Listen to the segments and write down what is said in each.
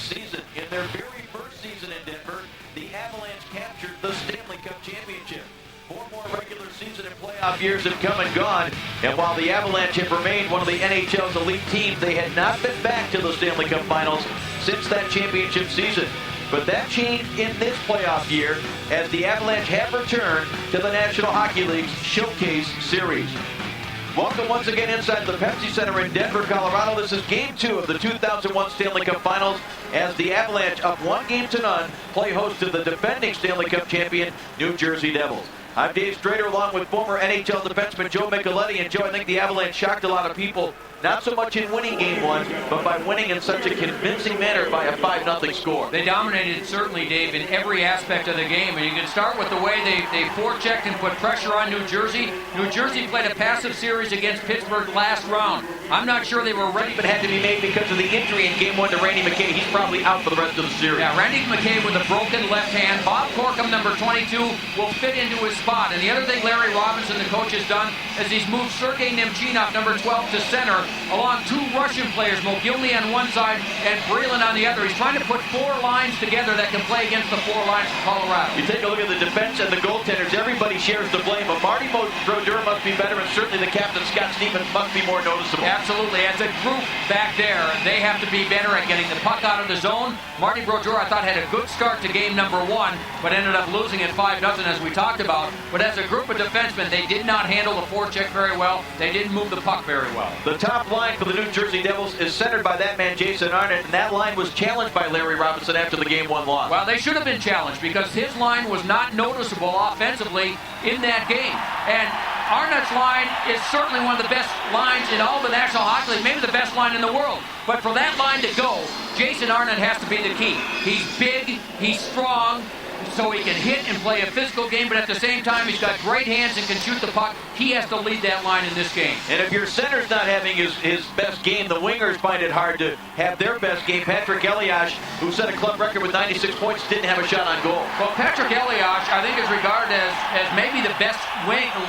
this season. In their very first season in Denver, the Avalanche captured the Stanley Cup championship. 4 more regular season and playoff years have come and gone, and while the Avalanche have remained one of the NHL's elite teams, they had not been back to the Stanley Cup Finals since that championship season. But that changed in this playoff year as the Avalanche have returned to the National Hockey League's Showcase Series. Welcome once again inside the Pepsi Center in Denver, Colorado. This is Game 2 of the 2001 Stanley Cup Finals as the Avalanche, up 1-0, play host to the defending Stanley Cup champion, New Jersey Devils. I'm Dave Strader along with former NHL defenseman Joe Micheletti. And Joe, I think the Avalanche shocked a lot of people, not so much in winning Game 1, but by winning in such a convincing manner by a 5-0 score. They dominated, certainly, Dave, in every aspect of the game. And you can start with the way they forechecked and put pressure on New Jersey. New Jersey played a passive series against Pittsburgh last round. I'm not sure they were ready. But had to be made because of the injury in Game 1 to Randy McKay. He's probably out for the rest of the series. Yeah, Randy McKay with a broken left hand. Bob Corkum, number 22, will fit into his spot. And the other thing Larry Robinson, the coach, has done is he's moved Sergei Nemchinov, number 12, to center, along 2 Russian players, Mogilny on one side and Breland on the other. He's trying to put 4 lines together that can play against the 4 lines of Colorado. You take a look at the defense and the goaltenders, everybody shares the blame, but Marty Brodeur must be better, and certainly the captain, Scott Stevens, must be more noticeable. Absolutely. As a group back there, they have to be better at getting the puck out of the zone. Marty Brodeur, I thought, had a good start to game number 1, but ended up losing at 5-0, as we talked about. But as a group of defensemen, they did not handle the forecheck very well. They didn't move the puck very well. The top line for the New Jersey Devils is centered by that man, Jason Arnott, and that line was challenged by Larry Robinson after the Game 1 loss. Well, they should have been challenged because his line was not noticeable offensively in that game. And Arnott's line is certainly one of the best lines in all the National Hockey League, maybe the best line in the world. But for that line to go, Jason Arnott has to be the key. He's big, he's strong, so he can hit and play a physical game, but at the same time, he's got great hands and can shoot the puck. He has to lead that line in this game. And if your center's not having his best game, the wingers find it hard to have their best game. Patrick Elias, who set a club record with 96 points, didn't have a shot on goal. Well, Patrick Elias, I think, is regarded as maybe the best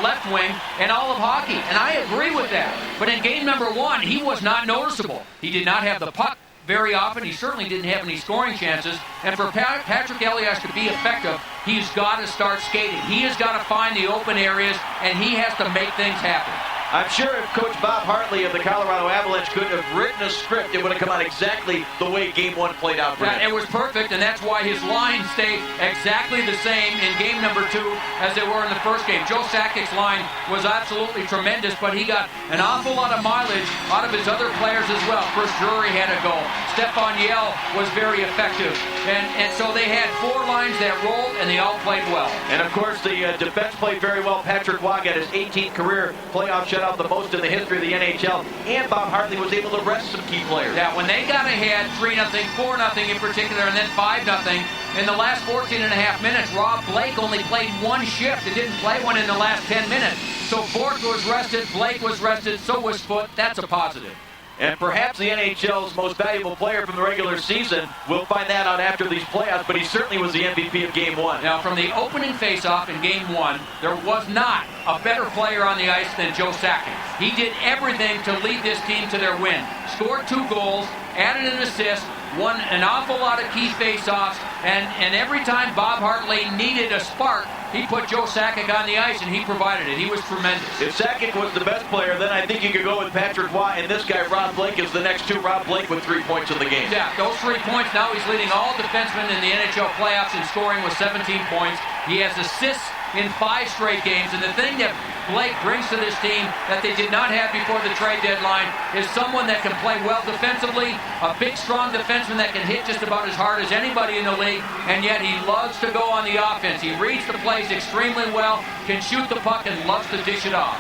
left wing in all of hockey, and I agree with that. But in game number 1, he was not noticeable. He did not have the puck very often. He certainly didn't have any scoring chances. And for Patrick Elias to be effective, he's got to start skating. He has got to find the open areas, and he has to make things happen. I'm sure if Coach Bob Hartley of the Colorado Avalanche could have written a script, it would have come out exactly the way Game 1 played out for him. It was perfect, and that's why his line stayed exactly the same in game number 2 as they were in the first game. Joe Sakic's line was absolutely tremendous, but he got an awful lot of mileage out of his other players as well. Chris Drury had a goal. Stefan Yell was very effective. And so they had 4 lines that rolled, and they all played well. And, of course, the defense played very well. Patrick Waugh got his 18th career playoff shutout, the most in the history of the NHL. And Bob Hartley was able to rest some key players. Yeah, when they got ahead 3-0, 4-0 in particular, and then 5-0, in the last 14 and a half minutes, Rob Blake only played 1 shift. He didn't play one in the last 10 minutes. So Bork was rested, Blake was rested, so was Foote. That's a positive. And perhaps the NHL's most valuable player from the regular season. We'll find that out after these playoffs, but he certainly was the MVP of Game 1. Now, from the opening faceoff in Game 1, there was not a better player on the ice than Joe Sakic. He did everything to lead this team to their win. Scored 2 goals, added an assist, won an awful lot of key faceoffs, and every time Bob Hartley needed a spark, he put Joe Sakic on the ice, and he provided it. He was tremendous. If Sakic was the best player, then I think you could go with Patrick Waugh, and this guy, Rob Blake, is the next 2. Rob Blake with 3 points in the game. Yeah, those 3 points. Now he's leading all defensemen in the NHL playoffs in scoring with 17 points. He has assists in 5 straight games, and the thing that Blake brings to this team that they did not have before the trade deadline is someone that can play well defensively, a big, strong defenseman that can hit just about as hard as anybody in the league, and yet he loves to go on the offense. He reads the plays extremely well, can shoot the puck, and loves to dish it off.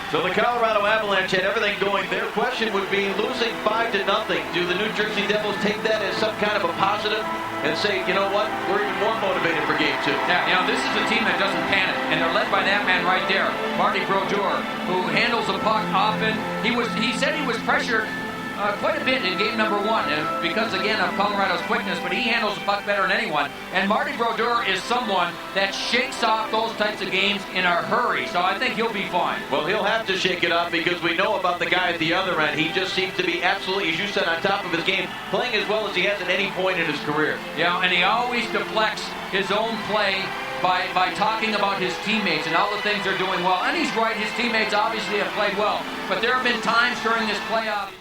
So the Colorado Avalanche had everything going. Their question would be, losing 5-0, do the New Jersey Devils take that as some kind of a positive and say, you know what, we're even more motivated for Game 2? Yeah, this is a team that doesn't panic, and they're led by that man right there, Marty Brodeur, who handles the puck often. He said he was pressured quite a bit in game number 1, because again of Colorado's quickness, but he handles the puck better than anyone. And Marty Brodeur is someone that shakes off those types of games in a hurry, so I think he'll be fine. Well, he'll have to shake it off because we know about the guy at the other end. He just seems to be absolutely, as you said, on top of his game, playing as well as he has at any point in his career. Yeah, and he always deflects his own play by talking about his teammates and all the things they're doing well. And he's right, his teammates obviously have played well. But there have been times during this playoff.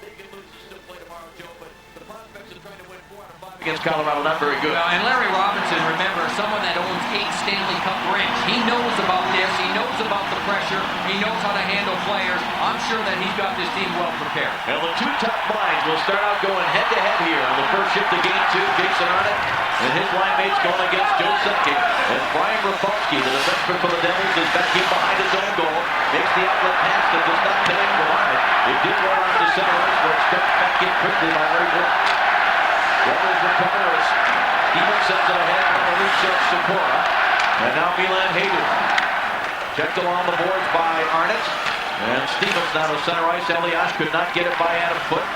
They can lose to still play tomorrow, Joe, but the prospects of trying to win 4 out of 5 against Colorado, not very good. And Larry Robinson, remember, someone that owns 8 Stanley Cup rings. He knows about this. He knows about the pressure. He knows how to handle players. I'm sure that he's got this team well prepared. And the 2 top lines will start out going head-to-head here on the first shift of game 2. Jason Arnott and his line mates going against Joe Sakic. And Brian Rafalski, the defenseman for the Devils, is back in behind his own goal. Makes the outlet pass that does not connect with Arnott. It did roll on to center ice, but it's stepped back in quickly by Ray Wood. Devils recover as Stevens sends it ahead on the reach of Sikora. And now Milan Hayden. Checked along the boards by Arnott. And Stevens now to center ice. Elias could not get it by Adam Foote.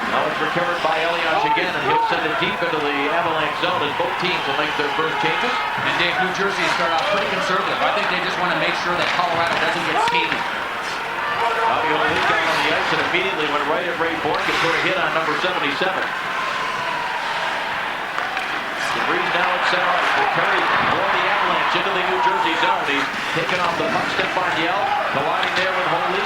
Now it's recovered by Elias again, and he'll send it deep into the Avalanche zone as both teams will make their first changes. And Dave, New Jersey started out pretty conservative. I think they just want to make sure that Colorado doesn't get skated. Bobby O'Leary got on the ice and immediately went right at Ray Bourque and put a hit on number 77. DeVries now at center ice will carry for the Avalanche into the New Jersey zone. He's taken off the puck step by Yell, colliding there with Holy.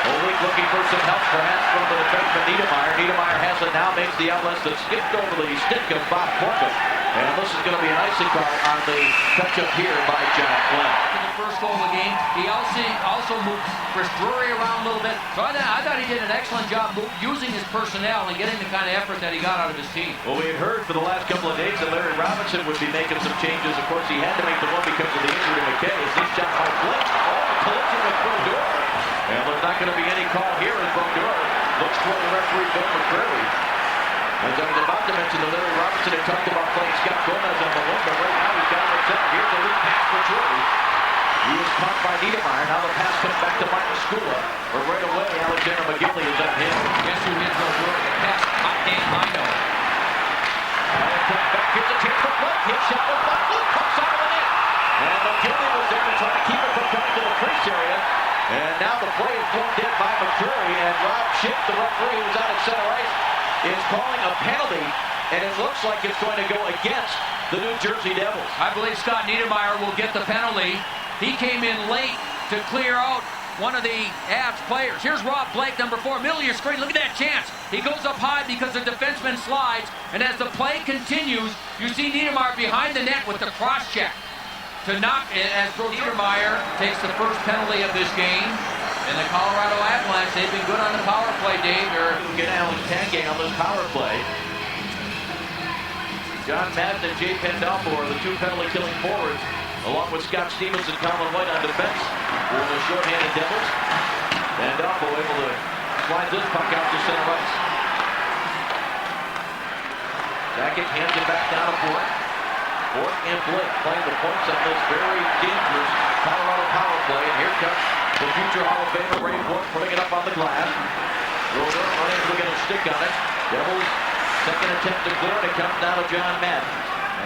Holy looking for some help perhaps from the defenseman Niedermeyer. Niedermeyer has it now, makes the outlets that skipped over the stick of Bob Corcoran. And this is going to be an icing call on the touch-up here by John Flynn. In the first goal of the game, he also moved Chris Drury around a little bit. So I thought he did an excellent job using his personnel and getting the kind of effort that he got out of his team. Well, we had heard for the last couple of days that Larry Robinson would be making some changes. Of course, he had to make the one because of the injury to McKay. He's shot by Flynn. Oh, collision with Brodeur. And there's not going to be any call here as Brodeur looks for the referee, Bill McCreary. As I was about to mention, that Larry Robinson had talked about playing Scott Gomez on the wing, but right now he's down at center. Here's the lead pass for Drury. He was caught by Niedermeyer. Now the pass comes back to Michael Skula. But right away, Alexander McGinley is on him. Guess who hit Brodeur? The pass, hot Dan Mino. Back, here's a chance for Blake. Hit shot with Buckley. Comes out of the net. And McGinley was there to try to keep it from coming to the crease area. And now the play is blown in by McCreary. And Rob Schiff, the referee who's out at center ice, is calling a penalty, and it looks like it's going to go against the New Jersey Devils. I believe Scott Niedermeyer will get the penalty. He came in late to clear out one of the Avs players. Here's Rob Blake, number 4, middle of your screen. Look at that chance. He goes up high because the defenseman slides, and as the play continues, you see Niedermeyer behind the net with the cross check to knock it as Niedermeyer takes the first penalty of this game. And the Colorado Avalanche, they've been good on the power play, Dave. They're get Alex Tanguay on this power play. John Madden and Jay Pandolfo are the 2 penalty-killing forwards, along with Scott Stevens and Colin White on defense for the shorthanded Devils. Pandolfo able to slide this puck out to center ice. Sakic hands it back down to Bourque. Bourque and Blake playing the points on this very dangerous Colorado power play. And here comes the future Hall of Famer Ray Bourque putting it up on the glass. Roder unable to get a stick on it. Devils second attempt to clear it. It comes down to John Madden.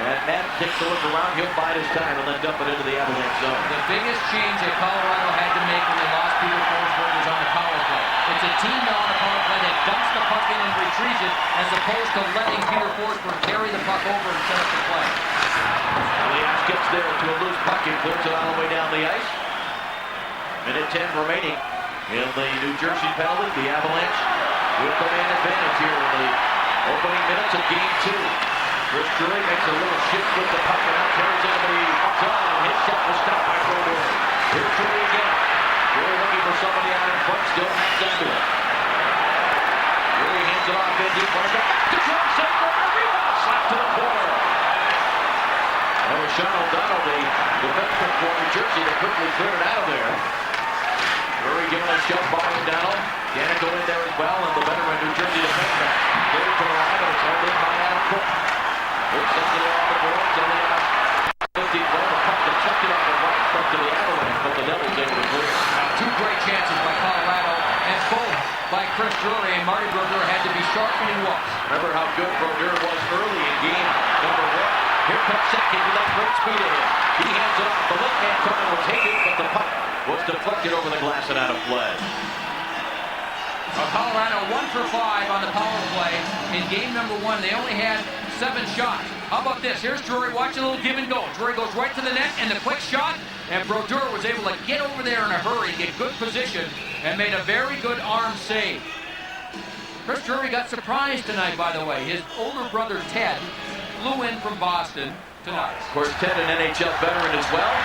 And Madden takes a look around. He'll bide his time and then dump it into the Avalanche zone. The biggest change that Colorado had to make when they lost Peter Forsberg was on the power play. It's a team now on the power play that dumps the puck in and retrieves it, as opposed to letting Peter Forsberg carry the puck over and set up the play. Elias gets there to a loose puck and clears it all the way down the ice. Minute 10 remaining in the New Jersey penalty. The Avalanche with the man advantage here in the opening minutes of game 2. Chris Drury makes a little shift with the puck and now carries it into the zone. And his shot was stopped by Brodeur. Here's Drury again. Drury looking for somebody out in front, still hangs onto it. Drury hands it off in deep. Back to Drury, save for a rebound. Slap to the corner. That was Sean O'Donnell, the defenseman for New Jersey, that quickly cleared it out of there. Drury giving a shove by O'Donnell. Danica in there as well, and the veteran New Jersey defenseman. Cleared to the line, and it's held in by Adam Cook. Cook sends it off the boards, and the 50 the puck that chucked it on the right front to the Avalanche, but the Devils able to clear. 2 great chances by Colorado, and both by Chris Drury. he was. Remember how good Brodeur was early in game number 1. Here comes second with that great speed ahead. He hands it off. The left hand coming was Hayden, but the puck was deflected over the glass and out of play. Colorado 1 for 5 on the power play. In game number 1, they only had 7 shots. How about this? Here's Drury watching a little give and go. Drury goes right to the net, and the quick shot, and Brodeur was able to get over there in a hurry, get good position, and made a very good arm save. Chris Drury got surprised tonight, by the way. His older brother, Ted, flew in from Boston tonight. Of course, Ted, an NHL veteran as well.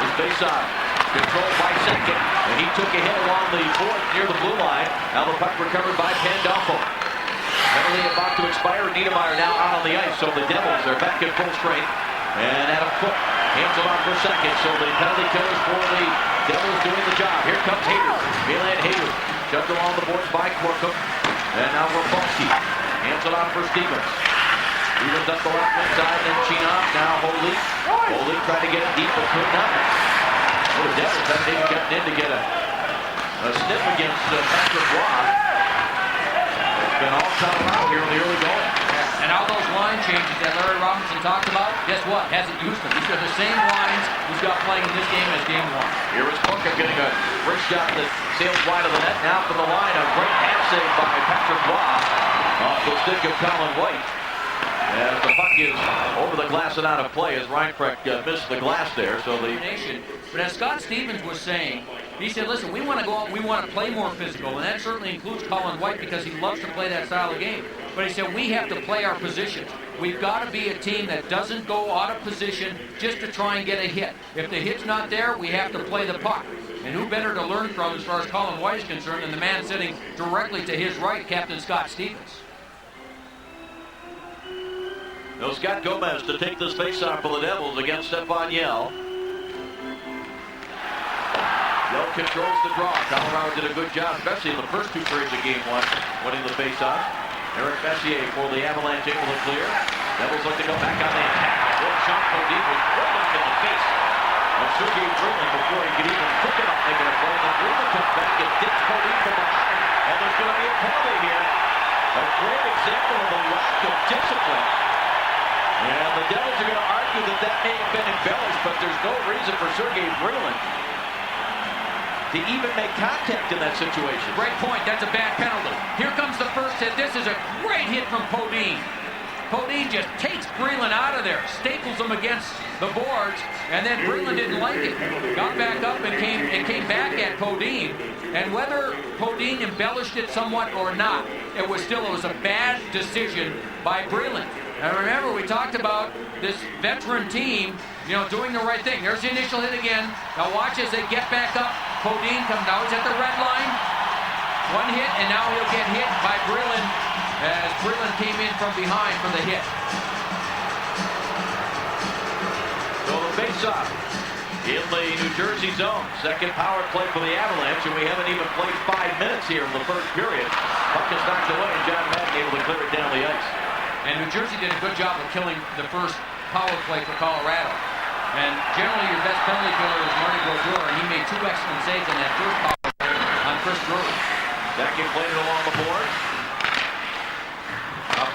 His face-off controlled by second, and he took a hit along the board near the blue line. Now the puck recovered by Pandolfo. Penalty about to expire. Niedermeyer now out on the ice, so the Devils are back at full strength. And Adam Foote hands it off for second, so the penalty killers for the Devils doing the job. Here comes Hayter. Milan Hayter shoved along the boards by Corkum. And now Rafalski hands it off for Stevens. Stevens up the left wing side, then Chinov. Now Holy. Holy trying to get it deep, but could not. Oh, the Devils haven't even gotten in to get a sniff against Patrick Roy. It's been all Colorado here in the early going. And all those line changes that Larry Robinson talked about, guess what? Hasn't used them. These are the same lines he's got playing in this game as game 1. Here is Corkum getting a first shot that sails wide of the net. Now from the line, a great hand save by Patrick Roy off the stick of Colin White. As the puck is over the glass and out of play, as Reinprecht missed the glass there. So the But as Scott Stevens was saying, he said, listen, we want to go out and we want to play more physical, and that certainly includes Colin White because he loves to play that style of game. But he said, we have to play our positions. We've got to be a team that doesn't go out of position just to try and get a hit. If the hit's not there, we have to play the puck. And who better to learn from as far as Colin White is concerned than the man sitting directly to his right, Captain Scott Stevens. No Scott Gomez to take this face-off for the Devils against Stefan Yell. Yell controls the draw. Colorado did a good job, especially in the first 2 periods of game 1, winning the face-off. Eric Messier for the Avalanche able to clear. Devils look to go back on the attack. One shot from deep was right up in the face of Sergei Brylin before he could even think about making a play. Then Brylin comes back and dips Cody from behind. And there's going to be a penalty here. A great example of the lack of discipline. And the Devils are going to argue that that may have been embellished, but there's no reason for Sergei Brylin to even make contact in that situation. Great point. That's a bad penalty. Here comes the first hit. This is a great hit from Podine. Podine just takes Brylin out of there, staples him against the boards, and then Brylin didn't like it. Got back up and came back at Podine. And whether Podine embellished it somewhat or not, it was a bad decision by Brylin. And remember, we talked about this veteran team, doing the right thing. There's the initial hit again. Now watch as they get back up. Podine comes down. He's at the red line. One hit, and now he'll get hit by Brylin as Brylin came in from behind for the hit. So the face-off in the New Jersey zone. Second power play for the Avalanche, and we haven't even played 5 minutes here in the first period. Puck is knocked away, and John Madden able to clear it down the ice. And New Jersey did a good job of killing the first power play for Colorado. And generally your best penalty killer is Marty Brodeur, and he made 2 excellent saves on that first power play on Chris Drury. Second played it along the board.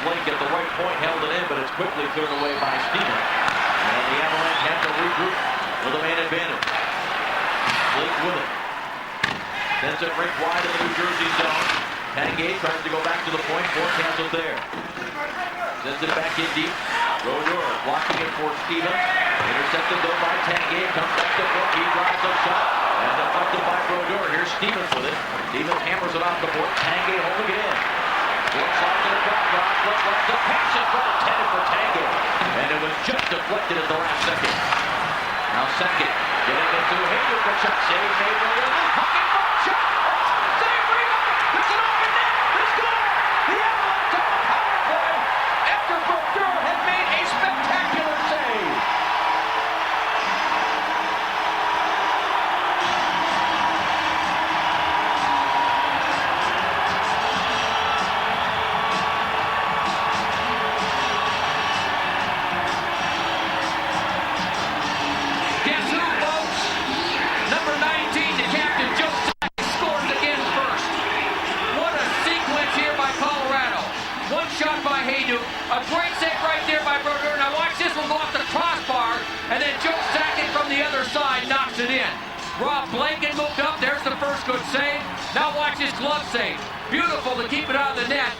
Blake at the right point held it in, but it's quickly cleared away by Stevens. And the Avalanche have to regroup with a man advantage. Blake with it. Sends it rink wide in the New Jersey zone. Tanguay tries to go back to the point. Ford has it there. Sends it back in deep. Brodeur blocking it for Stevens. Intercepted though by Tanguay. Comes back to Ford. He drives a shot. And deflected by Brodeur. Here's Stevens with it. Stevens hammers it off the board. Tanguay holding it in. Ford slides it across. The pass is well intended for Tanguay. And it was just deflected at the last second. Now second. Getting into Hayter for shot. Save made earlier. Pocket ball shot. Save rebound. It's an open net. It's good. The Avalanche on the power play after Brodeur had made a spectacular save. Guess who, folks? Number 19, the captain, Joe shot by Hayduk. A great save right there by Brodeur. Now watch this one go off the crossbar, and then Joe Sakic from the other side knocks it in. Rob Blanken moved up. There's the first good save. Now watch his glove save. Beautiful to keep it out of the net.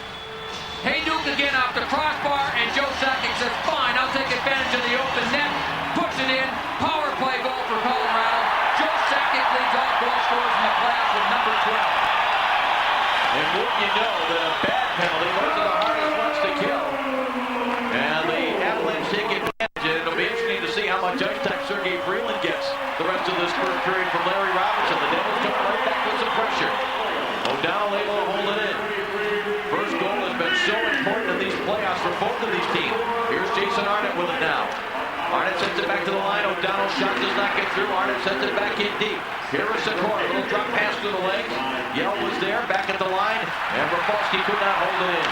Hayduk again off the crossbar, and Joe Sakic says, fine, I'll take advantage of the open net. Puts it in. Power play goal for Colorado. Joe Sakic leads all goal scorers in the playoffs with number 12. And wouldn't you know that a bad penalty, those are the hardest ones to kill. And the Avalanche take advantage. It'll be interesting to see how much ice time Sergei Freeland gets the rest of this first period from Larry Robinson. The Devils coming right back with some pressure. O'Donnell able to hold it in. First goal has been so important in these playoffs for both of these teams. Here's Jason Arnott with it now. Arnott sends it back to the line. O'Donnell's shot does not get through. Arnott sends it back in deep. Here is Sikora. A little drop pass through the legs. Yell was there, back at the line, and Rafalski could not hold it in.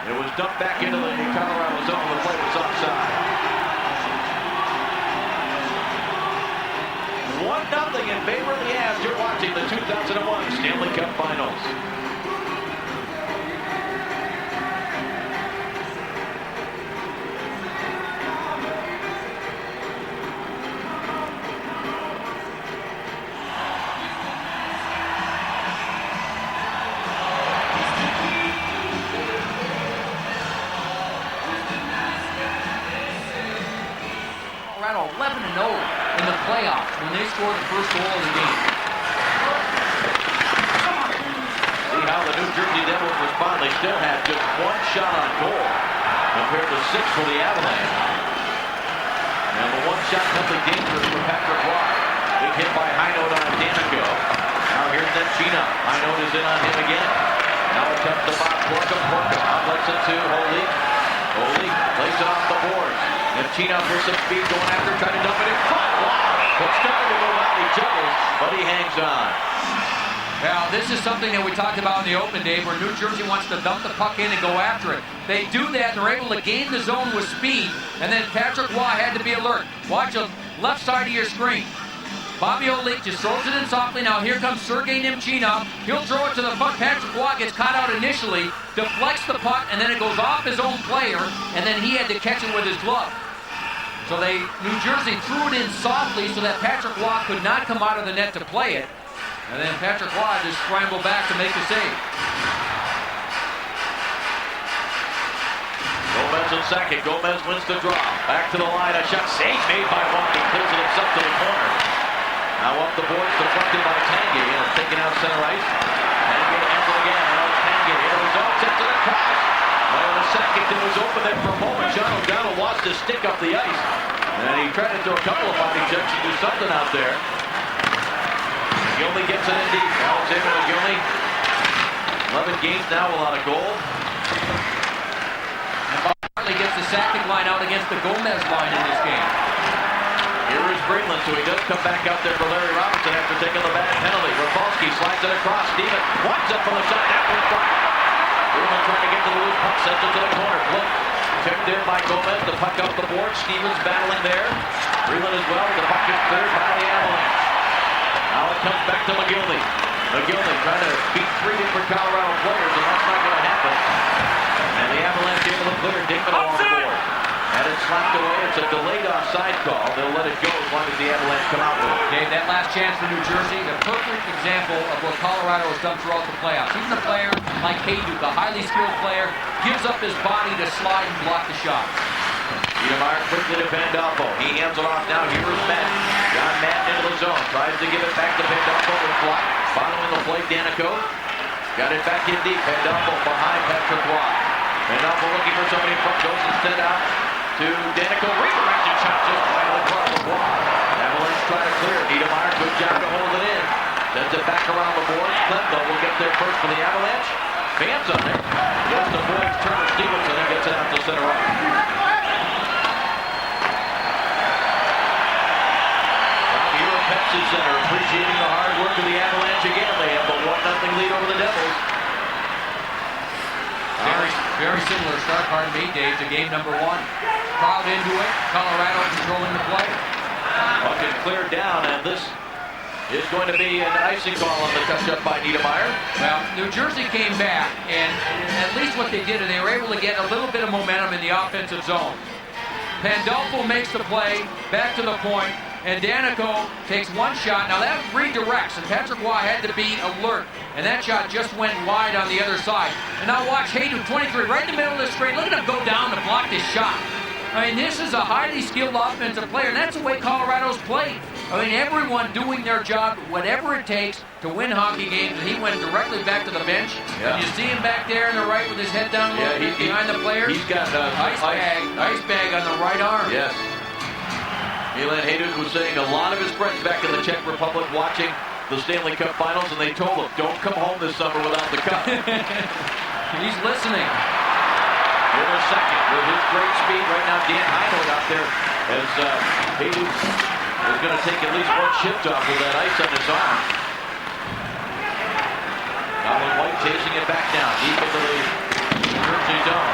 It was dumped back into the Colorado zone. The play was offside. 1-0 in favor of the Avs. You're watching the 2001 Stanley Cup Finals. Colorado 11-0 in the playoffs when they scored the first goal of the game. See how the New Jersey Devils respond. They still have just one shot on goal compared to 6 for the Avalanche. And the one shot nothing dangerous for Patrick Roy. Big hit by Hinote on Danico. Now here's Nemchina. Hinote is in on him again. Now it comes to Bob Porka. Outlets it to Holy. Holy plays it off the boards. Nemchina for some speed going after, trying to dump it in front. Wow! It started to go out each other, but he hangs on. Now, this is something that we talked about in the open, Dave, where New Jersey wants to dump the puck in and go after it. They do that, and they're able to gain the zone with speed, and then Patrick Roy had to be alert. Watch the left side of your screen. Bobby Olik just throws it in softly. Now here comes Sergei Nemchina. He'll throw it to the puck. Patrick Roy gets caught out initially, deflects the puck, and then it goes off his own player, and then he had to catch it with his glove. So New Jersey threw it in softly so that Patrick Roy could not come out of the net to play it. And then Patrick Roy just scrambled back to make the save. Gomez and Sakic. Gomez wins the draw. Back to the line. A shot safe made by Walker. Clears it himself to the corner. Now up the boards, deflected by Tanguay, and taken out center ice. Tanguay hands it again. Now it's Tanguay. Here we go. Sends it across. Well, the Sakic that was open there for a moment. John O'Donnell lost his stick up the ice. And he tried to throw a couple of body checks and do something out there. McGillney gets it in deep. Alexander McGillney. 11 games now without a goal. And Bob Hartley gets the Sakic line out against the Gomez line in this game. Here is Greenland, so he does come back out there for Larry Robinson after taking the bad penalty. Rafalski slides it across. Steven winds up from the side. That one's blocked. Greenland trying to get to the loose puck. Sends it to the corner. Flip. Tipped in by Gomez. The puck off the board. Stevens battling there. Greenland as well. The puck is cleared by the Avalanche. Now it comes back to McGillney. McGillney trying to beat 3 different Colorado players, and that's not going to happen. And the Avalanche able to clear Dinkman off the board. And it's slapped away. It's a delayed offside call. They'll let it go as long as the Avalanche come out with it. Dave, that last chance for New Jersey, a perfect example of what Colorado has done throughout the playoffs. Even a player like Hayduk, a highly skilled player, gives up his body to slide and block the shot. Niedermeyer quickly to Pandolfo. He hands it off now. Here is Madden. John Madden into the zone. Tries to give it back to Pandolfo with block. Following the play, Danico. Got it back in deep. Pandolfo behind Patrick Roy. Pandolfo looking for somebody in front. Goes instead out to Danico. Redirected shot just right across the wall. Avalanche trying to clear. Niedermeyer, good job to hold it in. Sends it back around the board. Klemko will get there first for the Avalanche. Fans on there. Just avoids Turner Stevenson and gets it out to center right. Pepsi Center appreciating the hard work of the Avalanche again. They have a 1-0 lead over the Devils. Very similar start, pardon me, Dave, to game number 1. Crowd into it. Colorado controlling the play. Puck is cleared down, and this is going to be an icing call on the touch-up by Niedermeyer. Well, New Jersey came back, and at least what they did, they were able to get a little bit of momentum in the offensive zone. Pandolfo makes the play, back to the point, and Danico takes one shot. Now that redirects, and Patrick Waugh had to be alert, and that shot just went wide on the other side. And now watch Hayden, 23, right in the middle of the screen. Look at him go down to block this shot. I mean, this is a highly skilled offensive player, and that's the way Colorado's played. I mean, everyone doing their job, whatever it takes to win hockey games, and he went directly back to the bench. Yeah. And you see him back there in the right with his head down a little bit behind the players. He's got ice bag on the right arm. Yes. Milan Hajduk was saying a lot of his friends back in the Czech Republic watching the Stanley Cup Finals, and they told him, don't come home this summer without the cup. He's listening. In a second, with his great speed right now, Dan Heinold out there as Hajduk is going to take at least one shift off with that ice on his arm. Colin White chasing it back down, deep into the New Jersey zone.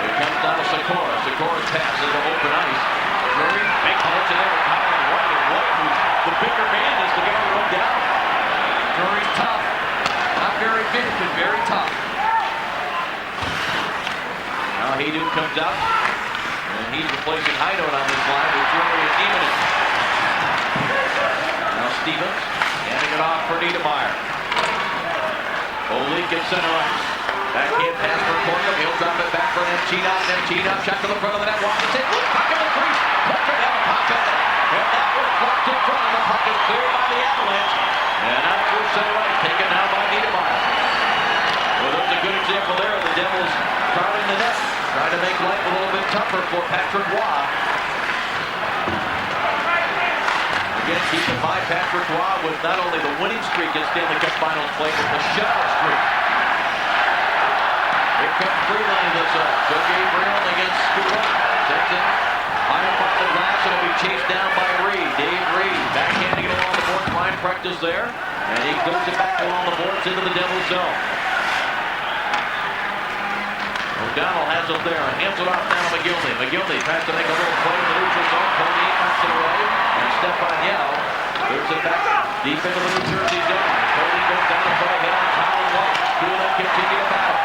Here comes down to Sikora. Sikora's pass into open ice. Drury makes the hits in there with Colin White. And White, who's the bigger man, is the guy to run down. Drury's tough. Not very big, but very tough. Now Hajduk comes out, and he's replacing Heinold on this line with Drury and Niemanen. Now Stevens handing it off for Niedermeyer. Olik at center ice. Backhand pass for Corkum. He'll drop it back for Nemchinov. Nemchinov shot to the front of the net. Wants to take one. Puck in the crease. Corkum down the puck. And that was blocked in front of the puck. Is cleared by the Avalanche. And out through center ice. Taken now by Niedermeyer. Well, there's a good example there of the Devils crowding the net. Trying to make life a little bit tougher for Patrick Waugh. Again, keep in mind, Patrick Waugh with not only the winning streak in Stanley Cup Finals play, but the shutout streak. Here comes Freeland this up. Joe Gabriel against Scoot. Takes it high up off the glass. It'll be chased down by Reed. Dave Reed backhanding it along the boards. Line practice there. And he goes it back along the boards into the Devils zone. O'Donnell has it there and hands it off down to McGillney. McGillney tries to make a little play in the neutral zone. Cody knocks it away. And Stefan Yell moves it back deep into the New Jersey zone. Cody goes down and put a hit on Colin White. Two of them continue to battle.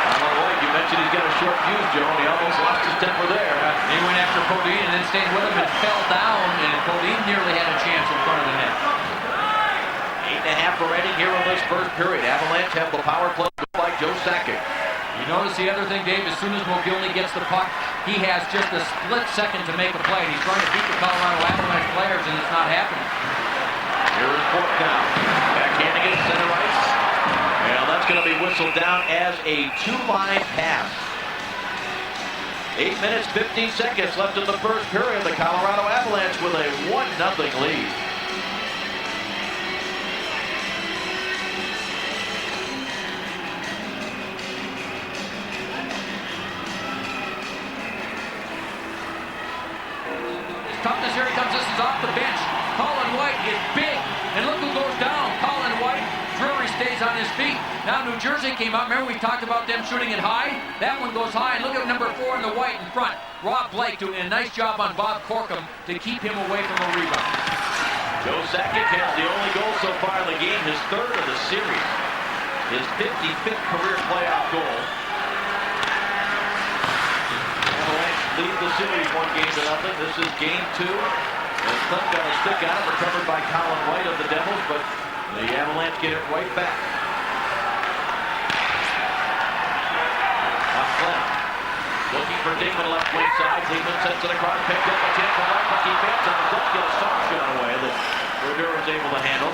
Colin White, you mentioned he's got a short fuse, Joe, and he almost lost his temper there. He went after Codine and then stayed with him and fell down, and Codine nearly had a chance in front of the net. 8.5 remaining here in this first period. Avalanche have the power play by Joe Sakic. You notice the other thing, Dave, as soon as Mogilny gets the puck, he has just a split second to make a play. And he's trying to beat the Colorado Avalanche players, and it's not happening. Here is Bork now. Backhanding it, center ice. And that's going to be whistled down as a two-line pass. 8 minutes, 15 seconds left in the first period. The Colorado Avalanche with a 1-0 lead. Toughness, here he comes. This is off the bench. Colin White is big. And look who goes down. Colin White. Drury stays on his feet. Now New Jersey came out. Remember we talked about them shooting it high? That one goes high. And look at number 4 in the white in front. Rob Blake doing a nice job on Bob Corkum to keep him away from a rebound. Joe Sakic has the only goal so far in the game. His third of the series. His 55th career playoff goal. Lead the series 1-0. This is game 2. And Clint got a stick out, recovered by Colin White of the Devils, but the Avalanche get it right back. Now Clint looking for Dingman left wing side. Dingman sets it across, picked up a chance for right, but he bends and does get a soft shot away that Brodeur is able to handle.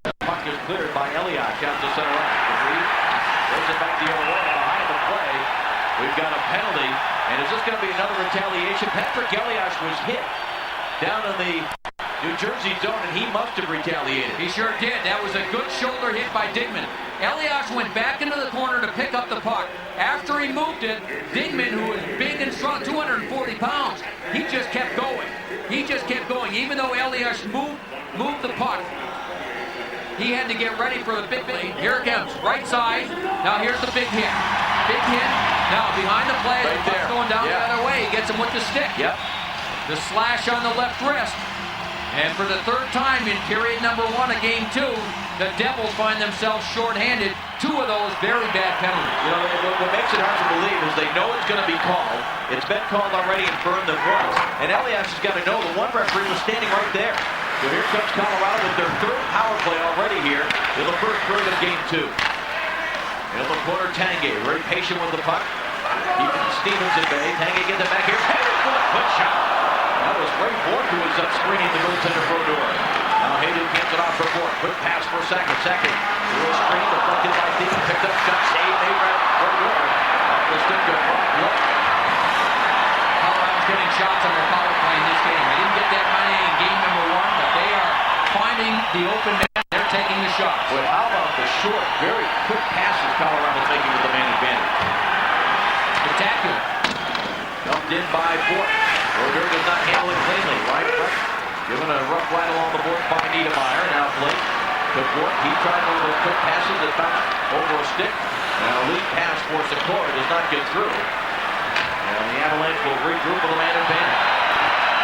The puck is cleared by Elias out to center ice. Reed throws it back the other way behind the play. We've got a penalty, and is this going to be another retaliation? Patrick Elias was hit down in the New Jersey zone, and he must have retaliated. He sure did. That was a good shoulder hit by Dingman. Elias went back into the corner to pick up the puck. After he moved it, Dingman, who is big and strong, 240 pounds, he just kept going. He just kept going. Even though Elias moved the puck, he had to get ready for the big play. Here it comes, right side. Now here's the big hit. Big hit. Now behind the play, right the puck's going down the other way. He gets him with the stick. Yep. The slash on the left wrist. And for the third time in period number 1 of game 2, the Devils find themselves shorthanded. 2 of those very bad penalties. You know, what makes it hard to believe is they know it's going to be called. It's been called already and burned them once. And Elias has got to know the one referee was standing right there. So here comes Colorado with their 3rd power play already here in the first period of game 2. In the corner, Tanguay, very patient with the puck. Keeping Stevens at bay. Tanguay gets it back here. Hayden for the quick shot. That was Ray Bork who was up screening the goaltender Brodeur. Now Hayden gets it off for Bork. Quick pass for Sakic. Sakic through a screen, deflected by Stevens. Picked up, shot, save, made right. Brodeur. Off the stick to Brock Look. Colorado's getting shots on their power play in this game. They didn't get that many in game number 1, but they are finding the open man. They're taking the shots. But how about the short, very quick passes Colorado's making with the man advantage? Spectacular. Dumped in by Bork. Brodeur does not handle it cleanly. Right, given a rough ride along the board by Niedermeyer. Now Blake to Bork. He tried one of those quick passes that bounced over a stick. And a lead pass for Sikora does not get through. And the Avalanche will regroup with a man advantage.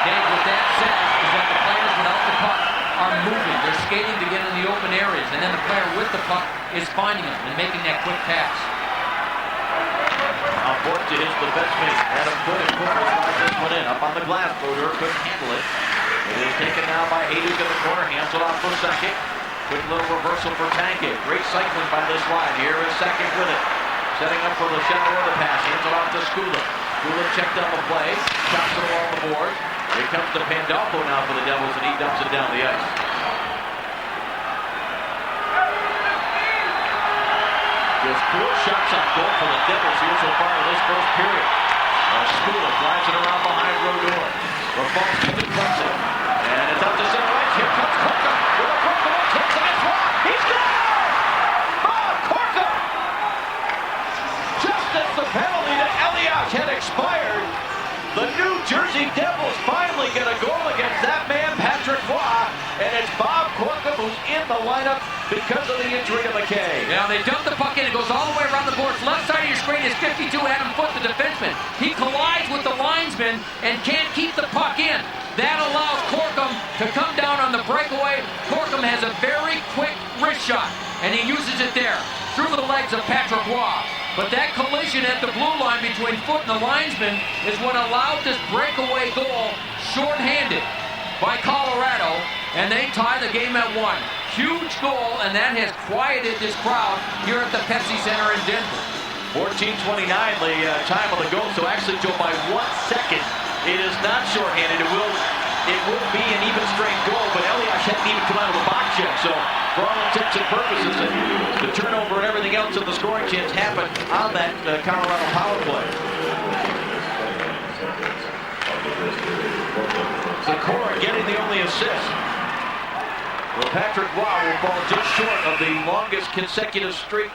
Dave, what that says is that the players without the puck are moving. They're skating to get in the open areas. And then the player with the puck is finding them and making that quick pass. Now Bork to his defenseman. Adam Foote and Foote will slide this one in. Up on the glass, Brodeur couldn't handle it. It is taken now by Hayduke in the corner. Hands it off for Sakic. Quick little reversal for Tanguay. Great cycling by this line. Here is Sakic with it. Setting up for the shadow of the pass. Hands it off to Skula. Skula checked on the play. Chops it along the board. Here comes to Pandolfo now for the Devils, and he dumps it down the ice. Just 4 shots on goal for the Devils here so far in this first period. Skula flies it around behind Brodeur. Rafalski deflects it. And it's out to center ice. Here comes Corkum. With a broken one, takes it. He's got it! Bob Corkum! Just as the penalty to Elias had expired, the New Jersey Devils finally get a goal against that man, Patrick Roy. And it's Bob Corkum who's in the lineup because of the injury to McKay. Now they dump the puck in. It goes all the way around the boards. Left side of your screen is 52 Adam Foote, the defenseman. He collides with the linesman and can't keep the puck in. That allows Corkum to come down on the breakaway. Corkum has a very quick wrist shot, and he uses it there through the legs of Patrick Roy. But that collision at the blue line between Foote and the linesman is what allowed this breakaway goal shorthanded by Colorado, and they tie the game at 1. Huge goal, and that has quieted this crowd here at the Pepsi Center in Denver. 14:29, the time of the goal. So actually, Joe, by 1 second, it is not shorthanded. It will be an even strength goal, but Elias hadn't even come out of the box yet. So for all intents and purposes, the turnover and everything else of the scoring chance happened on that Colorado power play. Sikora getting the only assist. Well, Patrick Roy will fall just short of the longest consecutive streak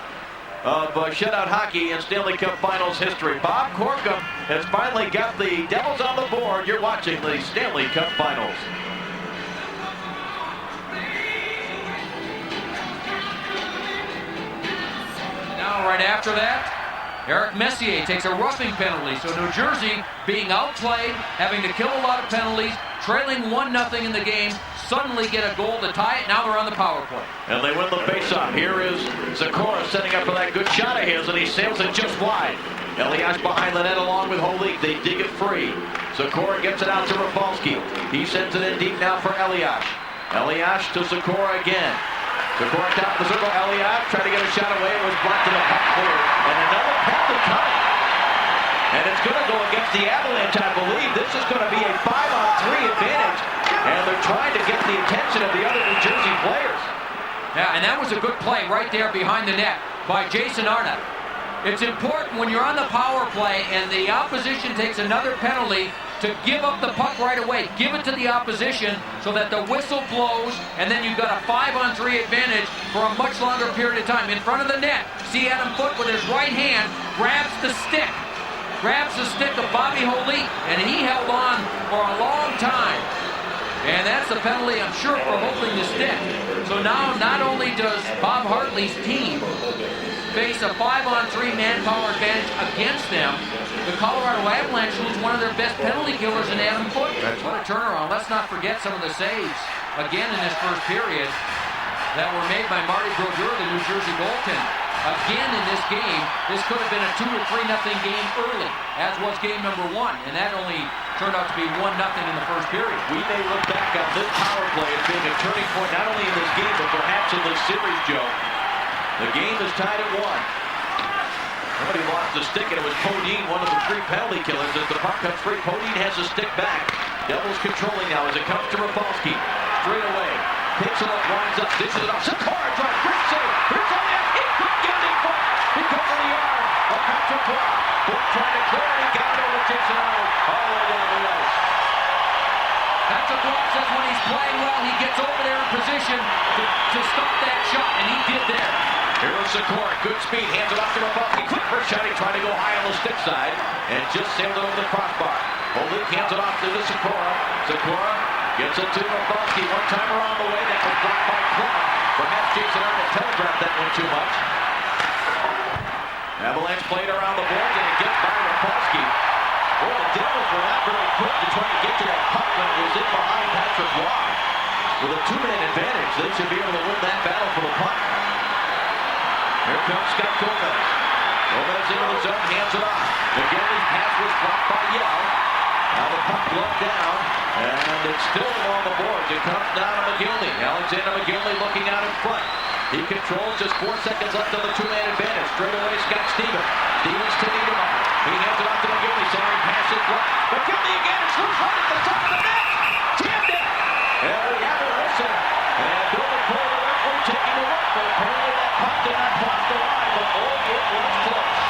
of shutout hockey in Stanley Cup Finals history. Bob Corkum has finally got the Devils on the board. You're watching the Stanley Cup Finals. Now, right after that, Eric Messier takes a roughing penalty. So New Jersey being outplayed, having to kill a lot of penalties, trailing 1-0 in the game, suddenly get a goal to tie it. Now they're on the power play. And they win the faceoff. Here is Sikora setting up for that good shot of his, and he sails it just wide. Elias behind the net along with Holik. They dig it free. Sikora gets it out to Rafalski. He sends it in deep now for Elias. Elias to Sikora again. Sikora top of the circle. Elias tried to get a shot away. It was blocked to the puck clear. And another penalty coming. And it's going to go against the Avalanche, I believe. This is going to be a 5-on-3 advantage. And they're trying to get the attention of the other New Jersey players. Yeah, and that was a good play right there behind the net by Jason Arnott. It's important when you're on the power play and the opposition takes another penalty to give up the puck right away. Give it to the opposition so that the whistle blows, and then you've got a 5-on-3 advantage for a much longer period of time. In front of the net, see Adam Foote with his right hand grabs the stick of Bobby Holik, and he held on for a long time. And that's the penalty, I'm sure, for holding the stick. So now not only does Bob Hartley's team face a 5-on-3 manpower advantage against them, the Colorado Avalanche lose one of their best penalty killers in Adam Foote. What a turnaround. Let's not forget some of the saves, again in this first period, that were made by Marty Brodeur, the New Jersey goaltender. Again in this game, this could have been a 2 or 3-0 game early, as was game number 1, and that only turned out to be 1-0 in the first period. We may look back on this power play as being a turning point not only in this game, but perhaps in this series, Joe. The game is tied at 1. Somebody lost the stick, and it was Podine, one of the 3 penalty killers. As the puck comes free, Podine has the stick back. Devils controlling now as it comes to Rafalski. Straight away. Picks it up, winds up, dishes it off. Sakura drives, great save. Here's on the ice. He couldn't get it in front. He comes on the arm of Patrick Roy. Boy trying to clear it. He got it over Jason Arnold all the way down the ice. Patrick Roy says when he's playing well, he gets over there in position to stop that shot, and he did there. Here's Sakura, good speed, hands it off to Rafalski. Quick first shot, he tried to go high on the stick side and just sailed it over the crossbar. Holik hands it off to Sakura. Sakura gets it to Rafalski. One time around the way, that was blocked by Clark. Perhaps Jason Arnold telegraphed that one too much. Avalanche played around the boards, and it gets by Rafalski. Well, the Devils were not very quick to try to get to that puck when it was in behind Patrick Roy. With a 2-man advantage, they should be able to win that battle for the puck. Here comes Scott Gomez. Gomez into the zone, hands it off. McGillney's pass was blocked by Yell. Now the puck gloved down, and it's still along the boards. It comes down to McGillney. Alexander McGillney looking out in front. He controls, just 4 seconds left on the 2-man advantage. Straight away, Scott Stevens. Stevens to Niedermeyer. He hands it off to McGillney. Centering pass is blocked. McGillney again. It's loose right at the top of the net. Jammed it. And we have a whistle. And Bill McCoy, the referee, taking a look. But apparently that puck did not cross the line. But oh, it was close.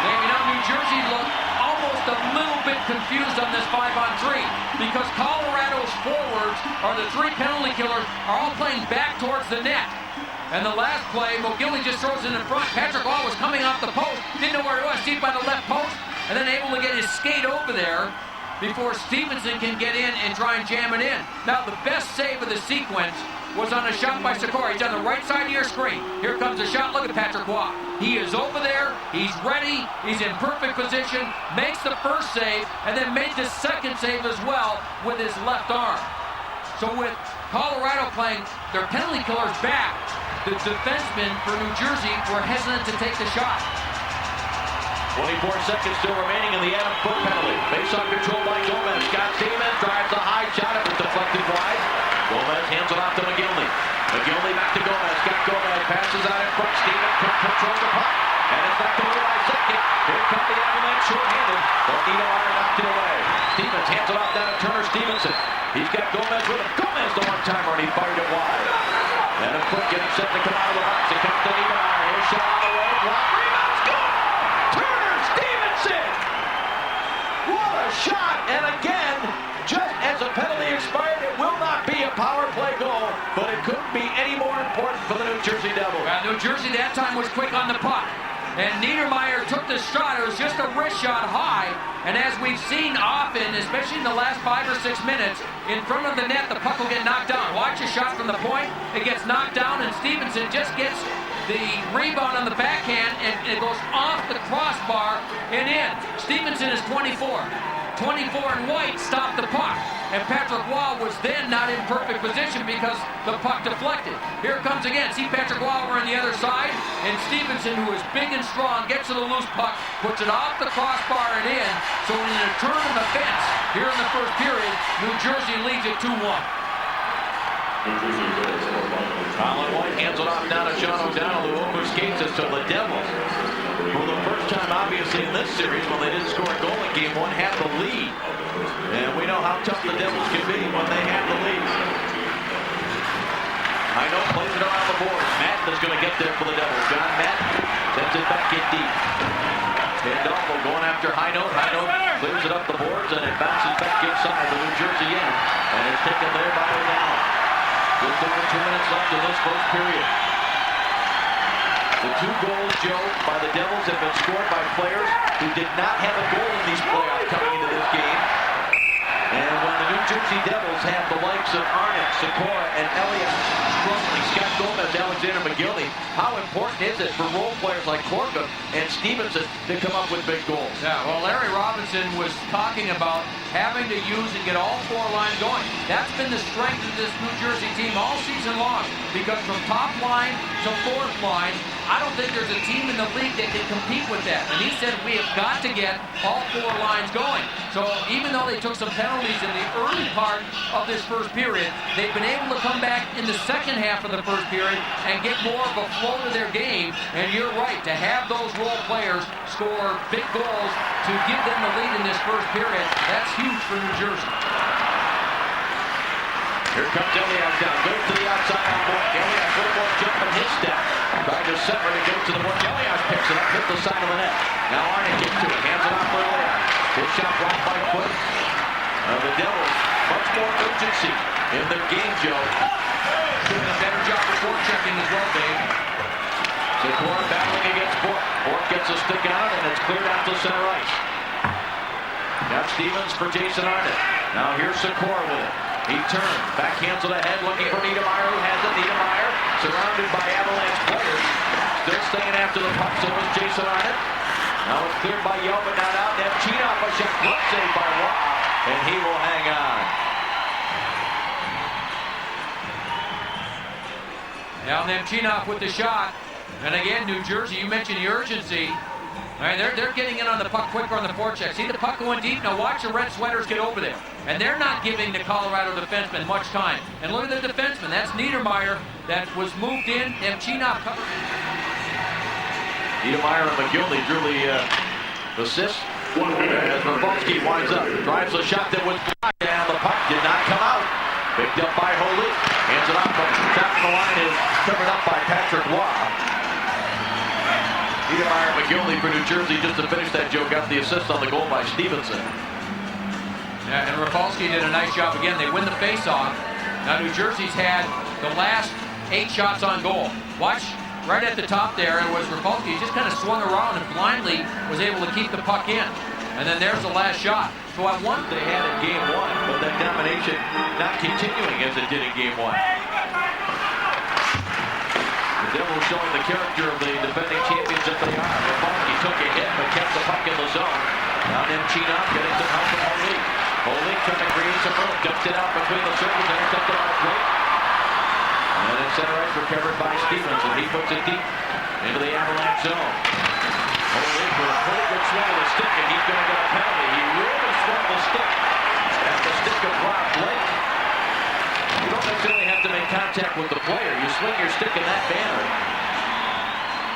And you know, New Jersey looked almost a little bit confused on this 5-on-3 because Colorado's forwards, or the 3 penalty killers, are all playing back towards the net. And the last play, McGillney just throws it in front. Patrick Roy was coming off the post, didn't know where he was, deep by the left post, and then able to get his skate over there before Stevenson can get in and try and jam it in. Now, the best save of the sequence was on a shot by Sakura. He's on the right side of your screen. Here comes the shot. Look at Patrick Roy. He is over there. He's ready. He's in perfect position. Makes the first save, and then made the second save as well with his left arm. So with Colorado playing their penalty killers back, the defensemen for New Jersey were hesitant to take the shot. 24 seconds still remaining in the Adam Foote penalty. Face-off control by Gomez. Scott Stevens drives a high shot. It was deflected wide. Gomez hands it off to McGillney. McGillney back to Gomez. Scott Gomez passes out in front. Stevens couldn't control the puck. And it's back to Levi second. Here comes the Avalanche short-handed. But Niedermeyer knocked it away. Stevens hands it off down to Turner Stevenson. He's got Gomez with him. Gomez the one-timer, and he fired it wide. And Foote getting set to come out of the box. It comes to Niedermeyer. His shot on the way. Block. Rebound. Score! Turner Stevenson! What a shot! And again, just as the penalty expired, it will not be a power play goal, but it couldn't be any more important for the New Jersey Devils. Well, New Jersey that time was quick on the puck. And Niedermeyer took the shot. It was just a wrist shot high. And as we've seen often, especially in the last 5 or 6 minutes, in front of the net, the puck will get knocked down. Watch a shot from the point. It gets knocked down, and Stevenson just gets the rebound on the backhand, and it goes off the crossbar and in. Stevenson is 24. 24 and White stopped the puck. And Patrick Roy was then not in perfect position because the puck deflected. Here it comes again. See Patrick Roy over on the other side. And Stevenson, who is big and strong, gets to the loose puck, puts it off the crossbar and in. So in a turn of events here in the first period, New Jersey leads it 2-1. Colin White hands it off down to Sean O'Donnell, who overskates us to the Devils. For the first time, obviously, in this series, when they didn't score a goal in game 1, had the lead. And we know how tough the Devils can be when they have the lead. Heino plays it around the boards. Madden is going to get there for the Devils. John Madden sends it back in deep. Hidalgo going after Heino. Heino clears it up the boards, and it bounces back inside the New Jersey end. And it's taken there by O'Donnell. Just over 2 minutes left in this first period. The 2 goals, Joe, by the Devils have been scored by players who did not have a goal in these playoffs coming into this game. And when the New Jersey Devils have the likes of Arnott, Sakura, and Elliott struggling, Scott Gomez, Alexander McGillney, how important is it for role players like Corkum and Stevenson to come up with big goals? Yeah, well, Larry Robinson was talking about having to use and get all four lines going. That's been the strength of this New Jersey team all season long, because from top line to fourth line, I don't think there's a team in the league that can compete with that. And he said we have got to get all four lines going. So even though they took some penalties in the early part of this first period, they've been able to come back in the second half of the first period and get more of a flow to their game. And you're right, to have those role players score big goals to give them the lead in this first period, that's huge for New Jersey. Here comes Elias down, goes to the outside on Boyd. Elias a little more jump in his step. Trying to set where to go to the board. Elias picks it up, hit the side of the net. Now Arnott gets to it, hands it off for Elias. His shot blocked by foot. The Devils, much more urgency in the game, Joe. Doing a better job of forechecking as well, Dave. Sikora battling against Bork. Bork gets a stick on it, and it's cleared out to center ice. Got Stevens for Jason Arnott. Now here's Sikora with it. He turns, backhands it ahead, looking for Niedermeyer, who has it. Niedermeyer surrounded by Avalanche players. Still staying after the puck, so is Jason Arnott. Now it's cleared by Yo, but not out. Nemchinov, a shot, glove save by Waugh, and he will hang on. Now Nemchinov with the shot. And again, New Jersey, you mentioned the urgency. All right, they're getting in on the puck quicker on the forecheck. See the puck going deep? Now watch the red sweaters get over there. And they're not giving the Colorado defenseman much time. And look at the defenseman. That's Niedermeyer that was moved in. Nemchinov covered. Niedermeyer and McGillney drew the assist. As Rafalski winds up, drives a shot that was blocked down. The puck did not come out. Picked up by Holy. Hands it off from top of the line, is covered up by Patrick Waugh. Niedermeyer and McGillney for New Jersey, just to finish that, Joe, got the assist on the goal by Stevenson. Yeah, and Rafalski did a nice job again. They win the face-off. Now New Jersey's had the last 8 shots on goal. Watch right at the top there, it was Rafalski. He just kind of swung around and blindly was able to keep the puck in. And then there's the last shot. So at one, they had in game 1, but that domination not continuing as it did in game 1. The Devils showing the character of the defending champions that they are. Rafalski took a hit, but kept the puck in the zone. Now Nemchinov getting some help from Holy. Holy trying to create some room, dumps it out between the circles, intercepted on a plate. And it's center ice recovered by Stevens, and he puts it deep into the Avalanche zone. Holy for a pretty good swing of the stick, and he's going to get a penalty. He really swung the stick at the stick of Rob Blake. You don't necessarily have to make contact with the player. You swing your stick in that manner.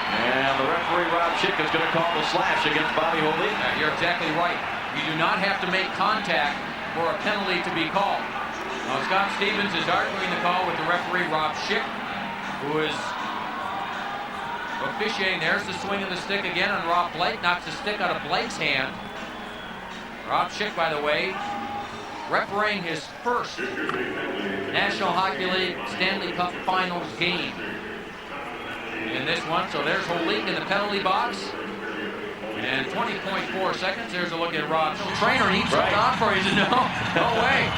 And the referee, Rob Schick, is going to call the slash against Bobby Holy. You're exactly right. You do not have to make contact for a penalty to be called. Now Scott Stevens is arguing the call with the referee, Rob Schick, who is officiating. There's the swing of the stick again on Rob Blake. Knocks the stick out of Blake's hand. Rob Schick, by the way, refereeing his first National Hockey League Stanley Cup Finals game in this one. So there's Holik in the penalty box. And 20.4 seconds. There's a look at Rob. Trainer needs something on for you. No way.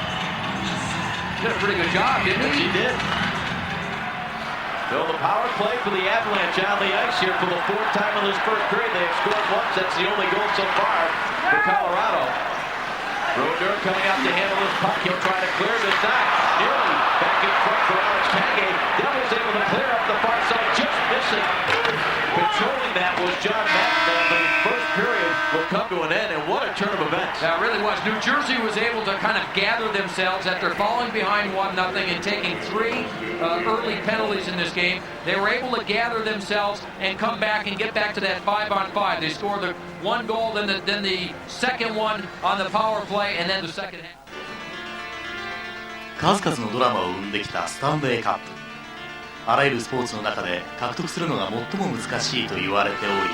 Did a pretty good job, didn't he? Yes, he did. So the power play for the Avalanche on the ice here for the 4th time in this first period. They have scored once. That's the only goal so far for Colorado. Brodeur coming out to handle this puck. He'll try to clear this side. Nearly back in front for Alex Kage. Devils able to clear up the far side, just missing. Controlling that was John Madden. The first period will come to an end, and what a turn of events. That really was. New Jersey was able to kind of gather themselves after falling behind 1-0 and taking 3 early penalties in this game. They were able to gather themselves and come back and get back to that 5-on-5. They scored the 1 goal, then the second one on the power play, and then the second half. 数々のドラマを生んできたスタンレーカップ。あらゆるスポーツの中で獲得するのが最も難しいと言われており、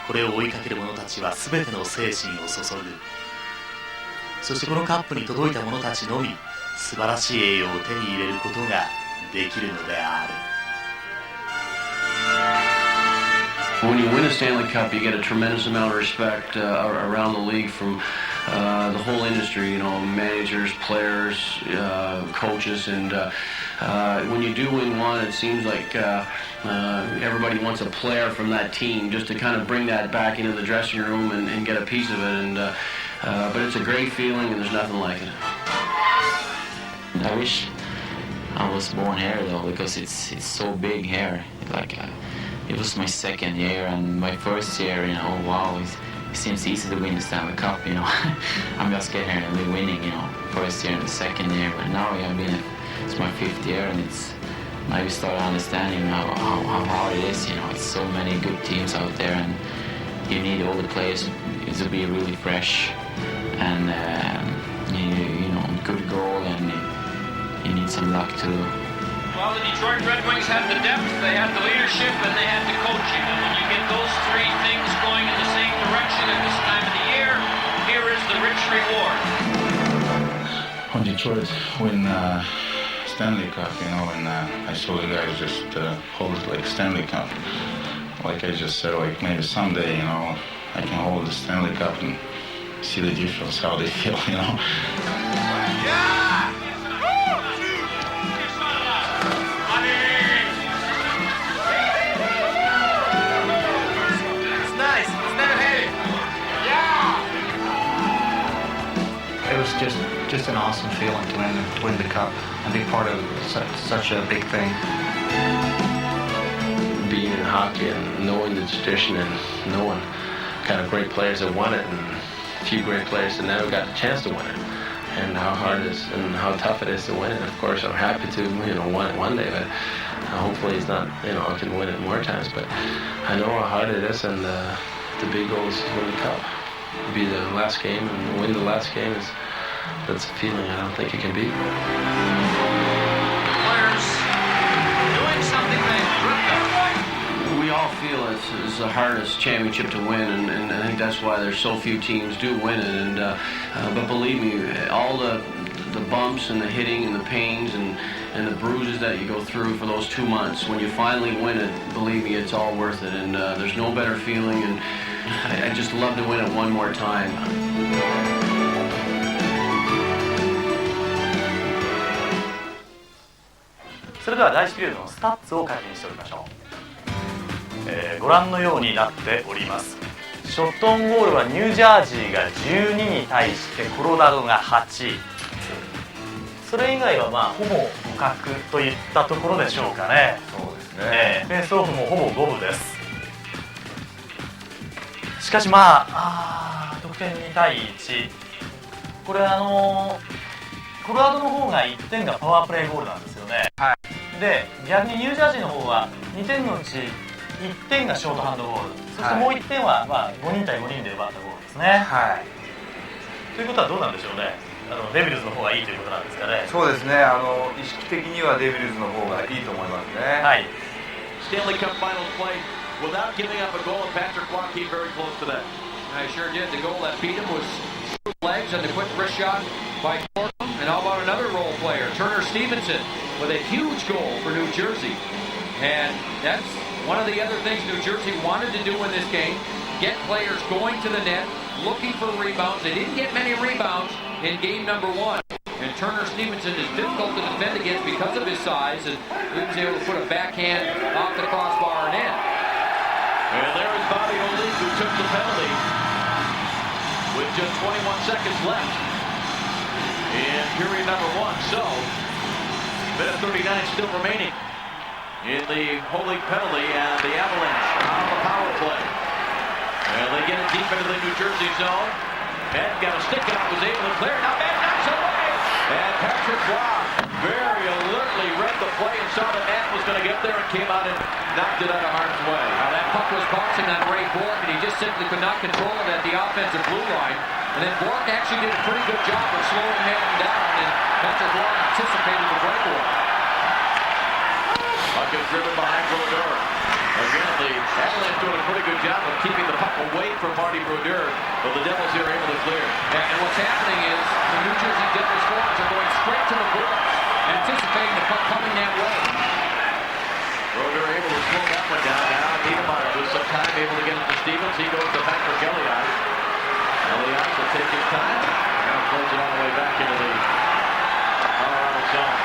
これを追いかける者たちは全ての精神を注ぐ。そしてこのカップに届いた者たちのみ素晴らしい栄誉を手に入れることができるのである。When you win a Stanley Cup, you get a tremendous amount of respect around the league from the whole industry, you know, managers, players, coaches, and when you do win one, it seems like everybody wants a player from that team just to kind of bring that back into the dressing room and get a piece of it. But it's a great feeling, and there's nothing like it. I wish I was born here though, because it's so big here. Like it was my second year, and my first year, wow, it seems easy to win the Stanley Cup. I'm just getting here and we're winning, first year and the second year. But now it's my fifth year, and now you start understanding how hard it is. It's so many good teams out there, and you need all the players to be really fresh and good goal, and you need some luck too. Well, the Detroit Red Wings had the depth, they had the leadership, and they had the coaching. And when you get those three things going in the same direction at this time of the year, here is the rich reward. When Detroit win Stanley Cup, and I saw the guys just hold it like Stanley Cup. Like I just said, like maybe someday, I can hold the Stanley Cup and see the difference, how they feel, Yeah! It's nice. It's never hated. Yeah! It was just an awesome feeling to win the cup and be part of such a big thing. Being in hockey and knowing the tradition and knowing kind of great players that won it, and a few great players that never got the chance to win it, and how hard it is and how tough it is to win it. Of course, I'm happy to win it one day, but hopefully it's not, I can win it more times. But I know how hard it is, and the big goal is to win the cup. Be the last game and win the last game that's a feeling I don't think you can beat. Players doing something they dreamt of. We all feel it's the hardest championship to win, and I think that's why there's so few teams do win it. But believe me, all the bumps and the hitting and the pains and the bruises that you go through for those 2 months, when you finally win it, believe me, it's all worth it. And there's no better feeling, and I just love to win it one more time. それでは第1ピリオドのスタッツを確認しておきましょう。ご覧のようになっております。ショットオンゴールはニュージャージーが12に対してコロラドが8。それ以外はほぼ互角といったところでしょうかね。そうですね。フェースオフもほぼ五分です。しかし得点2対1。これコロラドの方が1点がパワープレイゴールなんですよね。はい。で逆にニュージャージーの方は2点のうち1点がショートハンドゴール、そしてもう1点は5人対5人で奪ったゴールですね。はい。ということはどうなんでしょうね。デビルズの方がいいということなんですかね。そうですね。意識的にはデビルズの方がいいと思いますね。はい。Stanley Cup Finals play without giving up a goal, and Patrick Roy came very close to that. I sure did. The goal that beat him was legs and the quick wrist shot by Corkum. And how about another role player, Turner Stevenson, with a huge goal for New Jersey. And that's one of the other things New Jersey wanted to do in this game, get players going to the net, looking for rebounds. They didn't get many rebounds in game number 1. And Turner Stevenson is difficult to defend against because of his size, and he was able to put a backhand off the crossbar and in. And there is Bobby O'Leary, who took the penalty with just 21 seconds left in period number 1. So, minute 39 still remaining in the holding penalty, and the Avalanche on the power play. And they get it deep into the New Jersey zone. Penn got a stick out, was able to clear. Now Penn knocks away. And Patrick Roy very alertly read the play and saw that Matt was going to get there and came out and knocked it out of harm's way. Now that puck was bouncing on Ray Bourque, and he just simply could not control it at the offensive blue line. And then Bourque actually did a pretty good job of slowing Madden down, and Patrick Roy anticipated the breakaway. Puck is driven behind Brodeur. Again, the Avalanche doing a pretty good job of keeping the puck away from Marty Brodeur, but the Devils here are able to clear. And what's happening is the New Jersey Devils forwards are going straight to the boards, anticipating the puck coming that way. Brodeur able to slow that one down. Now Niedermeyer with some time able to get it to Stevens. He goes to Patrick Elliott. Elliott will take his time. Now plays it all the way back into the Colorado zone.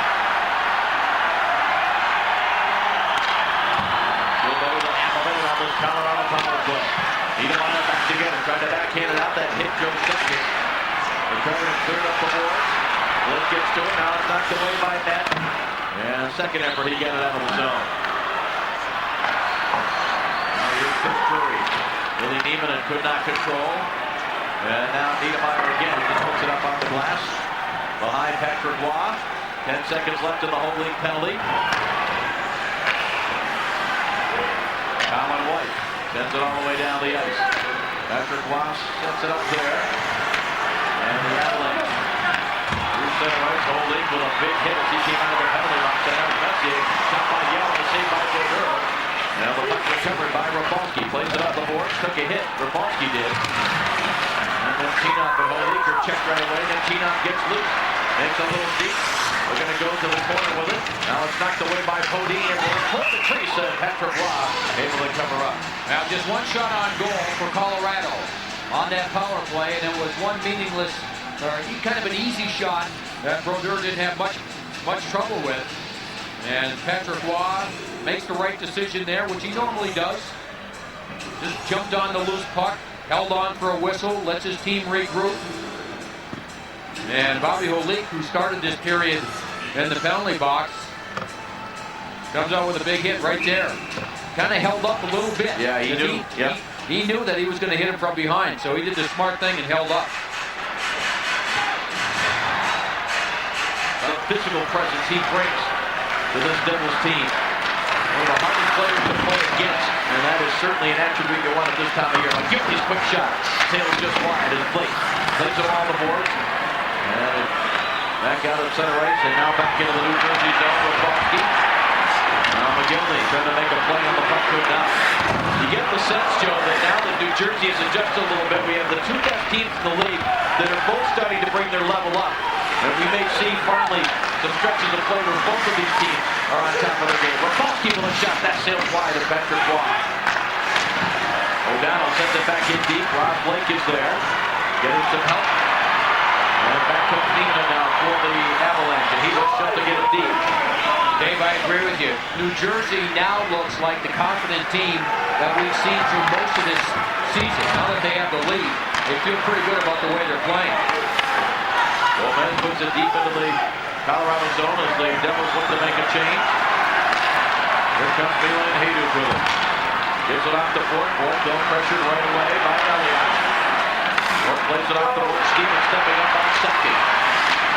play. Niedermeyer back together, trying to backhand it out. That hit Joe Sakic. Recovered and cleared up the boards. Blake gets to it. Now it's knocked away by Net. And second effort, he got it out of the zone. Now here's Chris Drury. Billy Neiman could not control. And now Niedermeyer again. He just puts it up on the glass. Behind Patrick Roy. 10 seconds left in the home league penalty. Colin White sends it all the way down the ice. Patrick Roy sets it up there. And the Avalanche. Bruce center ice, holding with a big hit as he came out of the penalty box. And Eric Messier shot by Yellen to save by Brodeur. Now the puck recovered by Rafalski. Plays it off the boards. Took a hit. Rafalski did. And then Tinoff and Holik are checked right away. Then Tinoff gets loose. Makes a little deep. We're going to go to the corner with it. Now it's knocked away by Bodie. And we'll flip the crease. And Patrick Roy able to cover up. Now just one shot on goal for Colorado on that power play. And it was one meaningless, or kind of an easy shot that Brodeur didn't have much trouble with. And Patrick Roy makes the right decision there, which he normally does. Just jumped on the loose puck, held on for a whistle, lets his team regroup. And Bobby Holik, who started this period in the penalty box, comes out with a big hit right there. Kind of held up a little bit. Yeah, he knew. He knew that he was going to hit him from behind, so he did the smart thing and held up. The physical presence he brings to this Devils team. One of the hardest players to play against, and that is certainly an attribute you want at this time of year. McGill's quick shot. Sails just wide as Blake plays it on the boards. And back out of center ice, and now back into the New Jersey zone with Bosky. Now McGillney trying to make a play on the puck, could not. You get the sense, Joe, that now that New Jersey has adjusted a little bit, we have the two best teams in the league that are both starting to bring their level up. And we may see finally some stretches of play where both of these teams are on top of their game. Rafalski with a shot, that sails wide of Patrick Roy. O'Donnell sends it back in deep. Rob Blake is there, getting some help. And back comes Neiman now for the Avalanche, and he looks up to get it deep. Dave, I agree with you. New Jersey now looks like the confident team that we've seen through most of this season. Now that they have the lead, they feel pretty good about the way they're playing. Gomez puts it deep into the Colorado zone as the Devils look to make a change. Here comes Milan Hayduk with it. Gives it off the Fort. Fort don't pressured right away by Elliott. Fort plays it off the board. Stevens stepping up on Sakic.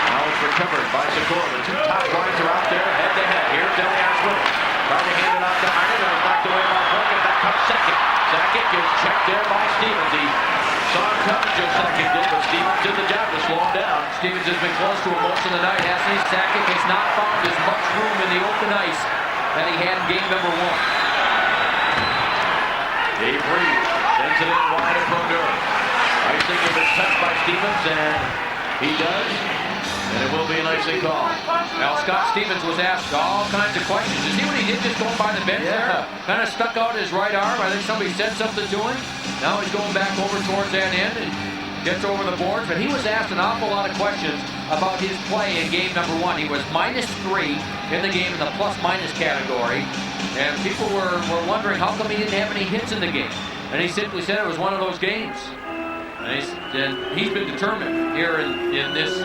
Now it's recovered by Sikora. The two top lines are out there head to head. Here's Elias with it. Trying to hand it off to Heinen, and it's knocked away by Fort. And back comes Sakic. Sakic is checked there by Stevens. He saw him coming, Joe Sakic did, but Stevens did the job to slow him down. Stevens has been close to him most of the night, hasn't he? Sakic has not found as much room in the open ice that he had in game number 1. Dave Reed sends it in wide of Brodeur. Icing has been touched by Stevens, and he does. And it will be an icing call. Now, Scott Stevens was asked all kinds of questions. You see what he did just going by the bench there? Kind of stuck out his right arm. I think somebody said something to him. Now he's going back over towards that end and gets over the boards. But he was asked an awful lot of questions about his play in game number 1. He was -3 in the game in the plus-minus category. And people were wondering how come he didn't have any hits in the game. And he simply said it was one of those games. And he's been determined here in this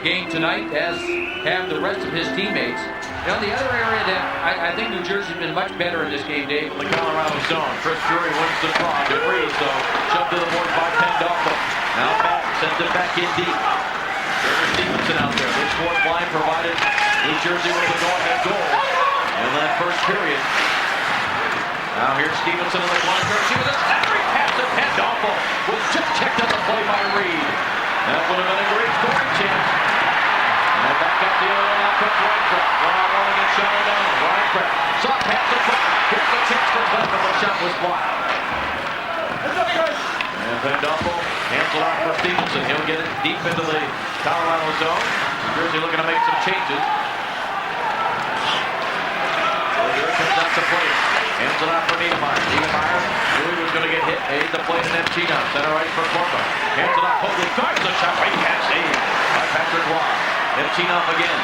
game tonight, as have the rest of his teammates. You know, the other area that I think New Jersey's been much better in this game, Dave. The Colorado zone. Chris Drury wins the draw. DeVries, though, shoved to the board by Pandolfo. Now back, sends it back in deep. There's Stevenson out there. This fourth line provided New Jersey with a go-ahead goal in that first period. Now here's Stevenson in the corner. She was a centering pass to Pandolfo. Was just checked on the play by Reed. That would have been a great scoring chance. And back up the other one out from Reinfeld. One-on-one against Shannon down. Reinfeld saw pass the front. Here's the chance for Clem, but the shot was blocked. And Pandolfo hands it off for Stevenson. He'll get it deep into the Colorado zone. New Jersey looking to make some changes. Here comes out the plate. Hands it off for Niedermeyer. Niedermeyer knew he was going to get hit. Made the play to Nemchina. Center right for Corba. Hands it off. Holy fires the shot. Right hand saved by Patrick Roy. Nemchina again.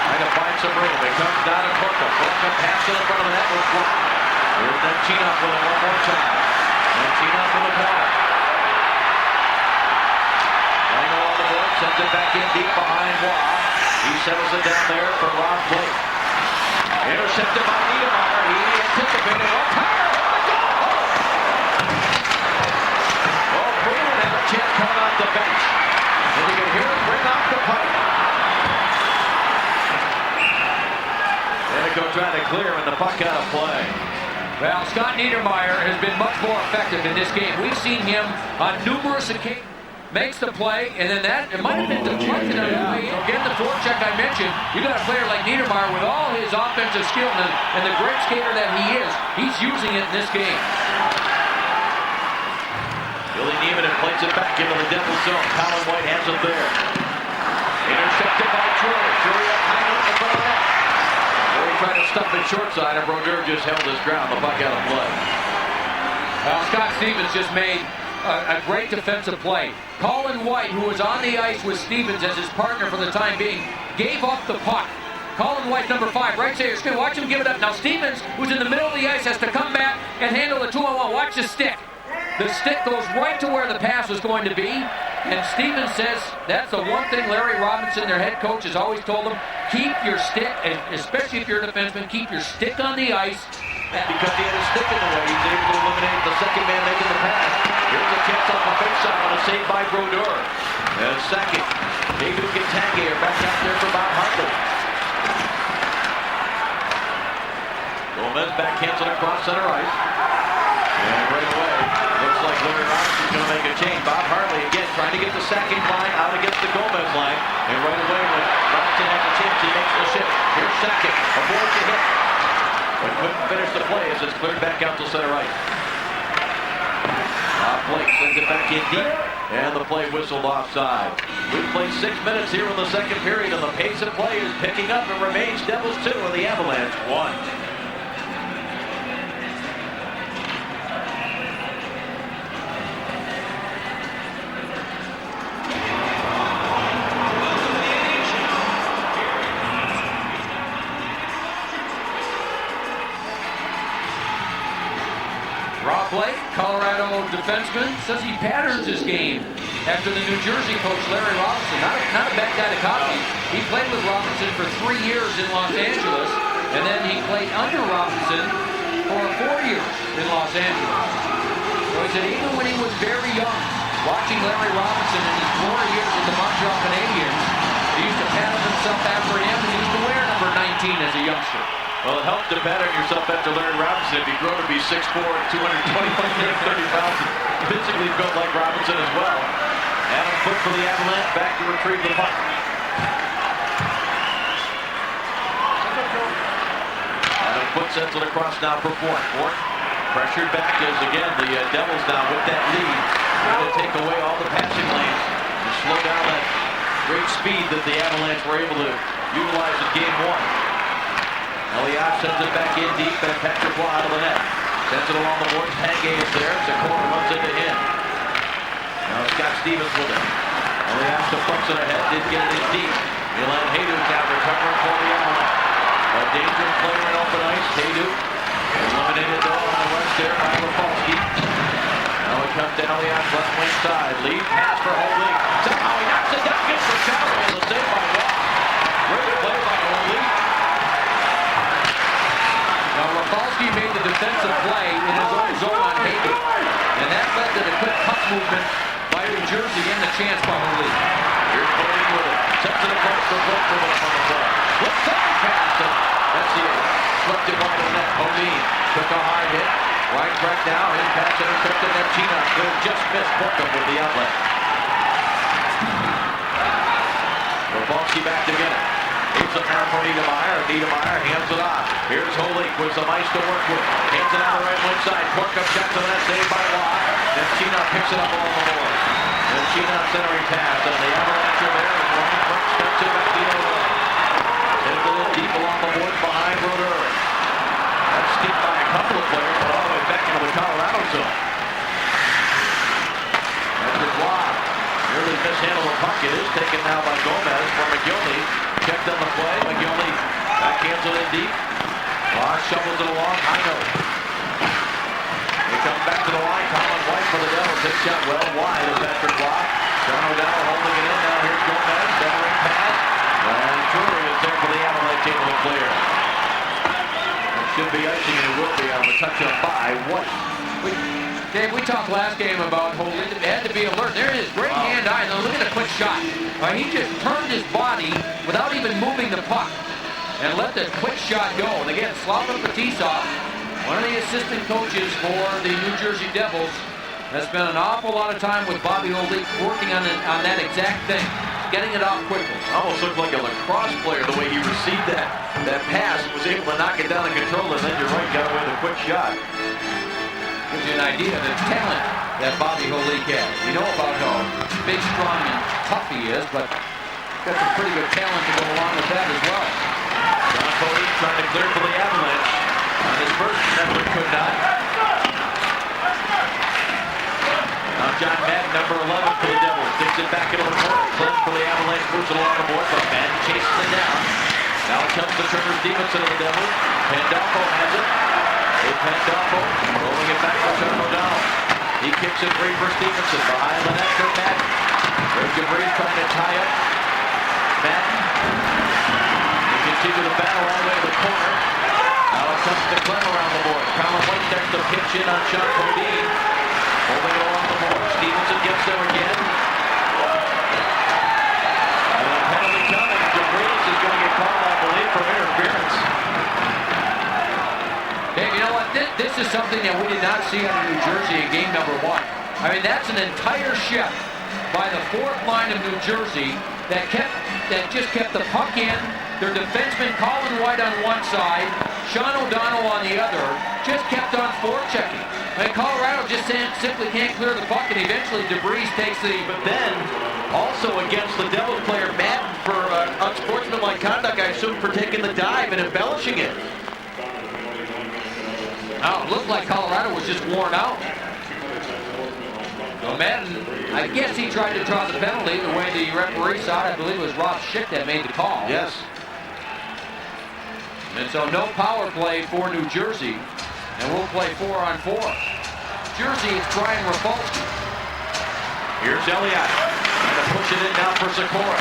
Trying to find some room. It comes down to Corba. Corba pass to the front of the net was blocked. Here's Nemchina with it one more time. Chino from the corner. Lango on the board, sends it back in deep behind Waugh. He settles it down there for Rob Blake. Intercepted by Niedermeyer. He anticipated one power. Oh, Bruin had a chance coming off the bench. And you can hear it bring off the pipe. Go trying to clear and the puck out of play. Well, Scott Niedermeyer has been much more effective in this game. We've seen him on numerous occasions. Makes the play, and then it might have been deflected on the way in. Again, the forecheck I mentioned, you got a player like Niedermeyer with all his offensive skill and the great skater that he is. He's using it in this game. Billy Neiman plays it back into the Devils zone. Colin White has it there. Intercepted by Drury. Drury up high in the front of that. He tried to stuff it short side, and Brodeur just held his ground. The puck out of play. Well, Scott Stevens just made a great defensive play. Colin White, who was on the ice with Stevens as his partner for the time being, gave up the puck. Colin White, number 5, right side. You're watch him give it up. Now Stevens, who's in the middle of the ice, has to come back and handle the 2-on-1. Watch the stick. The stick goes right to where the pass was going to be. And Stevens says that's the one thing Larry Robinson, their head coach, has always told them. Keep your stick, especially if you're a defenseman, keep your stick on the ice. Because he had his stick in the way, he's able to eliminate the second man making the pass. Here's a chance off the face side on a save by Brodeur. And second, David Gattangi are back out there for Bob Hartley. Gomez backhands it across center ice. And right away, looks like Larry Robinson's going to make a change. Bob Hartley again trying to get the second line out against the Gomez line. And right away, when Robinson has a chance, he makes the shift. Here's second, avoids the hit. But couldn't finish the play as it's cleared back out to center ice. Blake sends it back in deep. And the play whistled offside. We've played 6 minutes here in the second period, and the pace of play is picking up and remains Devils 2 and the Avalanche 1. Rob Blake, Colorado defenseman, says he patterns his game after the New Jersey coach Larry Robinson. Not a bad guy to copy. He played with Robinson for 3 years in Los Angeles, and then he played under Robinson for 4 years in Los Angeles. So he said even when he was very young, watching Larry Robinson in his glory years with the Montreal Canadiens, he used to pattern himself after him, and he used to wear number 19 as a youngster. Well, it helps to pattern yourself after Larry Robinson if you grow to be 6'4", 225, 30 pounds, physically built like Robinson as well. Adam Foote for the Avalanche, back to retrieve the puck. Adam Foote sends it across now for Fort. Fort pressured back as, again, the Devils now with that lead. Trying to take away all the passing lanes and slow down that great speed that the Avalanche were able to utilize in Game 1. Elliott sends it back in deep, and Patrick Waugh out of the net. Sends it along the boards. Tanguay is there. Zakora runs into him. Now Scott Stevens with it. Elliott deflects it ahead. Didn't get it in deep. Milan Hayduk now recovering for the Avalanche. A dangerous player in open ice. Hayduk eliminated though on the west there by Rafalski. Now it comes to Elliott's left wing side. Lead pass for Holy. Somehow he knocks it down. Gets for Cowley and the save by Waugh. Great play by Holy. Now, Rafalski made the defensive play in his own zone on Hayduk, and that led to the quick puck movement by New Jersey and the chance by Holy. Here's Holy with it. Sets it across the book for on the play. Looks down pass, and that's the slipped it wide of net. Holy took a hard hit. Right track now. His pass intercepted. Chino could just miss Borkham with the outlet. Rafalski back to get it. Here's the pass for Niedermeyer. Niedermeyer hands it off. Here's Holik with some ice to work with. Hands it on the right wing side. Borkham shot to the net, saved by Waugh. Then Chino picks it up along the board. Then Chino centering pass, and the Avalanche are there. Running front, steps it back the other way. Sends it in deep along the boards behind Brodeur. That's steeped by a couple of players, but all the way back into the Colorado zone. Patrick Waugh nearly mishandled the puck. It is taken now by Gomez for McGillney. Checked on the play. McGillney backhands it in deep. Waugh shovels it along. High note. He comes back to the line. Colin White for the Devils. His shot well wide of Patrick Block. John O'Donnell holding it in. Now here's Gomez. Centering pass. And Drury is there for the Avalanche able to clear. It should be icing, and it will be on the touch-up by White. Dave, we talked last game about Holy. They had to be alert. There it is. Great hand-eye. Now look at the quick shot. He just turned his body without even moving the puck and let the quick shot go. And again, Slava Fetisov, one of the assistant coaches for the New Jersey Devils, has spent an awful lot of time with Bobby Holy working on that exact thing, getting it off quickly. Almost looked like a lacrosse player the way he received that pass, was able to knock it down and control it. Then you're right, got away with a quick shot. Gives you an idea of the talent that Bobby Holik has. We know about how big, strong, and tough he is, but got some pretty good talent to go along with that as well. John Cody trying to clear for the Avalanche. On his first effort, could not. Now John Madden, number 11 for the Devils, sticks it back into the corner. Clint for the Avalanche, moves it along the board, but Madden chases it down. Now it comes to Turner Stevenson of the Devils. Pandolfo has it. Pandolfo rolling it back for John O'Donnell. He kicks it free for Stevenson. Behind the net for Madden. There's Debris trying to tie up Madden. They continue the battle all the way to the corner. Now it comes to Clem around the board. Colin White starts to pitch in on Sean Codine. Holding it along the board. Stevenson gets there again. And a penalty coming. Debris is going to get called, I believe, for interference. Dave, you know what? This is something that we did not see out of New Jersey in game number 1. I mean, that's an entire shift by the fourth line of New Jersey that just kept the puck in. Their defenseman, Colin White on one side, Sean O'Donnell on the other, just kept on forechecking. I mean, Colorado just simply can't clear the puck, and eventually Debris takes the... But then, also against the Devils player, Madden, for unsportsmanlike conduct, I assume, for taking the dive and embellishing it. Oh, it looked like Colorado was just worn out. So Madden, I guess he tried to draw the penalty the way the referee saw it. I believe it was Rob Schick that made the call. Yes. And so no power play for New Jersey, and we'll play 4-on-4. Jersey is Brian Rafalski. Here's Elias, trying to push it in now for Sikora.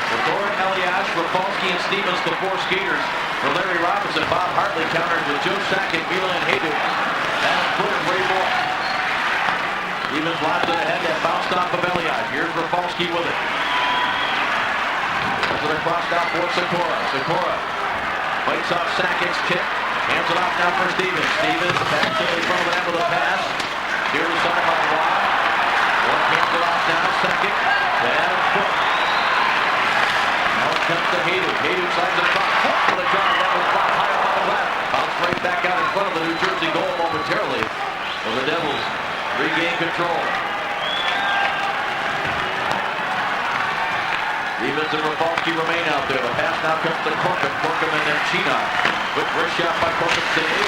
Sikora, Elias, Rafalski, and Stevens, the 4 skaters. For Larry Robinson, Bob Hartley counters with Joe Sakic, Milan Hayduk. Adam Foote and Ray Moore. Stevens lobs it ahead, that bounced off of Elias. Here's Rafalski with it. Puts it across now for Sikora. Sikora fights off Sakic's kick. Hands it off now for Stevens. Stevens back to the front of the net with a pass. Here's side by Watt. One hands it off now. Sakic to Adam Foote. Now it comes to Hayduk. Hayduk slides it across. Foote for the drop. That was flat high up on the left. Bounce right back out in front of the New Jersey goal momentarily. So the Devils regain control. Stevens and Rafalski remain out there. The pass now comes to Corkum. Corkum and then Chino. Quick wrist shot by Corkum save.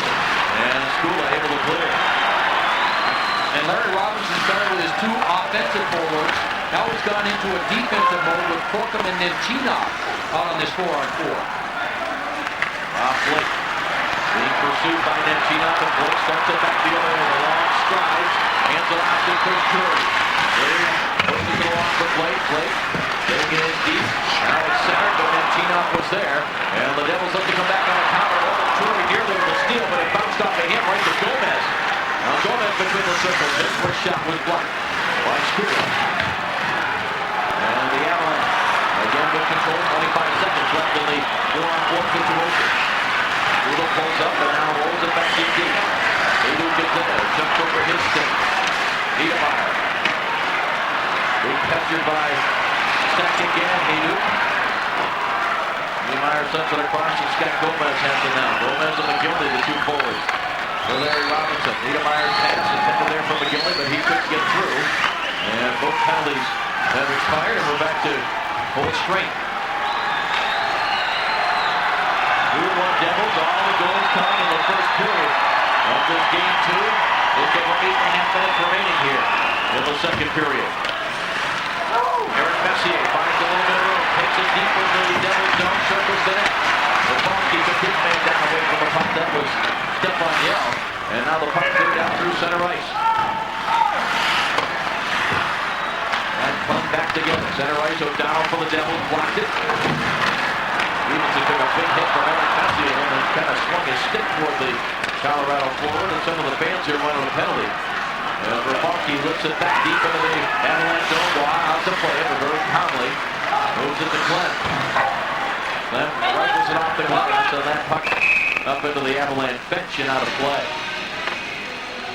And Skula able to clear. And Larry Robinson started with his 2 offensive forwards. Now he's gone into a defensive mode with Corkum and then Chino out on this 4-on-4. Blake being pursued by Nemchinov, and Blake starts it back the other way with a long stride. Hands it off to Chris Drury. Drury pushes it along for Blake. Blake getting it in deep. Now it's centered, but Nemchinov was there. And the Devils look to come back on the counter. Drury nearly with a steal, but it bounced off of him right to Gomez. Now Gomez between the circles. His first shot was blocked by Skula. And the Avalanche again with control. 25 seconds left in the 4-on-4 situation. Skula pulls up and now rolls it back deep. Hayduk gets in there. Jumps over his stick. Niedermeyer. Being pestered by Sakic and Hayduk. Niedermeyer sends it across and Scott Gomez has it now. Gomez and McGillney, the 2 forwards. For Larry Robinson. Niedermeyer's pass intended there for McGillney, but he couldn't get through. And both penalties have expired, and we're back to full strength. 2-1 Devils. All the goals come in the first period of this game 2. Just over 8.5 minutes remaining here in the second period. Eric Messier finds a little bit of room, takes it deep in the Devils zone, circles the net. Rafalski took his man down away from the puck. That was Stefan Yell. And now the puck cleared out through center ice. And punt back together. Center ice, O'Donnell for the Devils, blocked it. Stevenson took a big hit from Eric Messier and then kind of swung his stick toward the Colorado forward, and some of the fans here wanted a penalty. And Rafalski lifts it back deep into the Avalanche zone. Out to play it, but very calmly moves it to Glenn. Glenn rifles it off the glass, so that puck up into the Avalanche bench and out of play.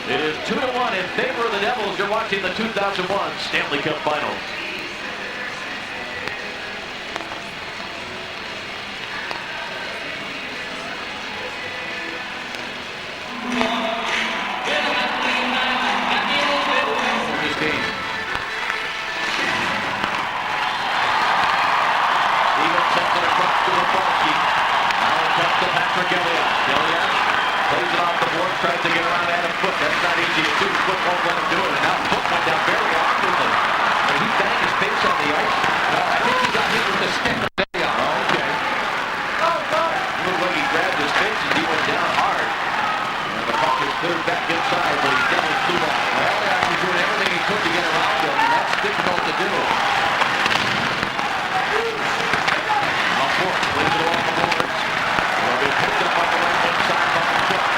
It is 2-1 in favor of the Devils. You're watching the 2001 Stanley Cup Finals. Tries to get around Adam Foote. That's not easy to do. Foote won't let him do it. And now Foote went down very awkwardly. And he banged his face on the ice. I think he got hit with the stick. Oh, okay. It looked like he grabbed his face as he went down hard. And the puck is cleared back inside, but he's definitely too long. Well, he's doing everything he could to get around him, and that's difficult to do. Now Foote plays it off the boards. Will be picked up on the right-hand side by Foote.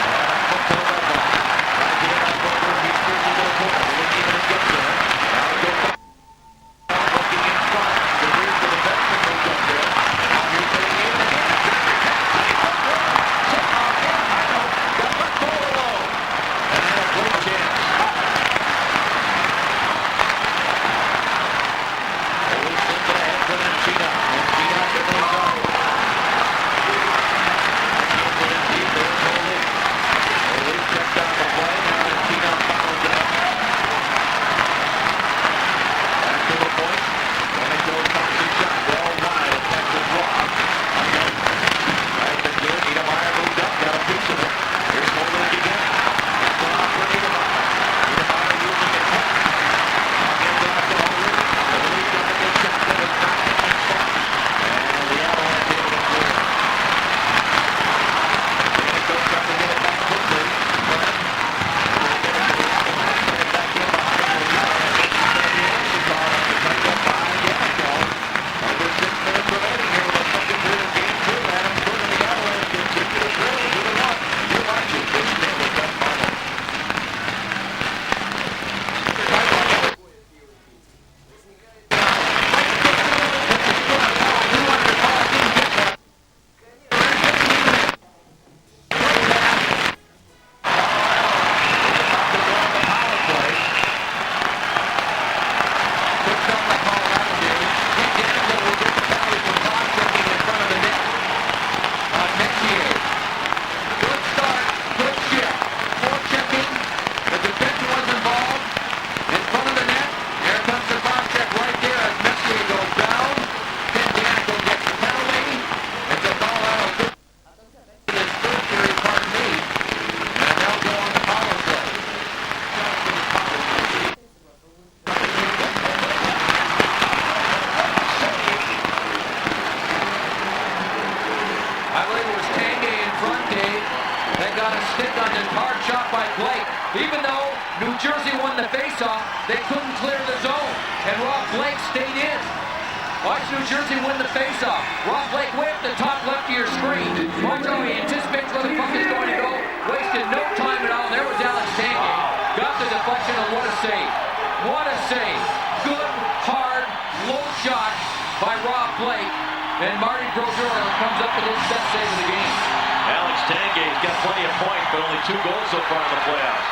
Even though New Jersey won the faceoff, they couldn't clear the zone, and Rob Blake stayed in. Watch New Jersey win the faceoff. Rob Blake way up the top left of your screen. Watch how he anticipates where the puck is going to go. Wasted no time at all. There was Alex Stanley. Got the deflection, and what a save. What a save. Good, hard, low shot by Rob Blake. And Marty Brodeur comes up with his best save of the game. Alex Tangay's got plenty of points, but only 2 goals so far in the playoffs.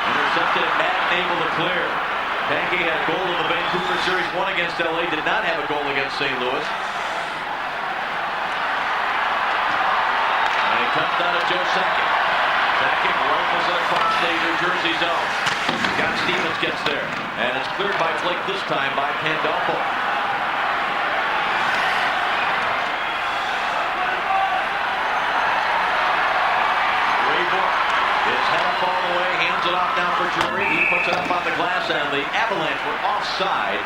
Intercepted and Madden able to clear. Tangay had a goal in the Vancouver Series 1 against LA, did not have a goal against St. Louis. And it comes down to Joe Sakic. Sakic rifles it across the New Jersey zone. Scott Stevens gets there. And it's cleared by Blake this time by Pandolfo. All the way, hands it off down for Drury. He puts it up on the glass, and the Avalanche were offside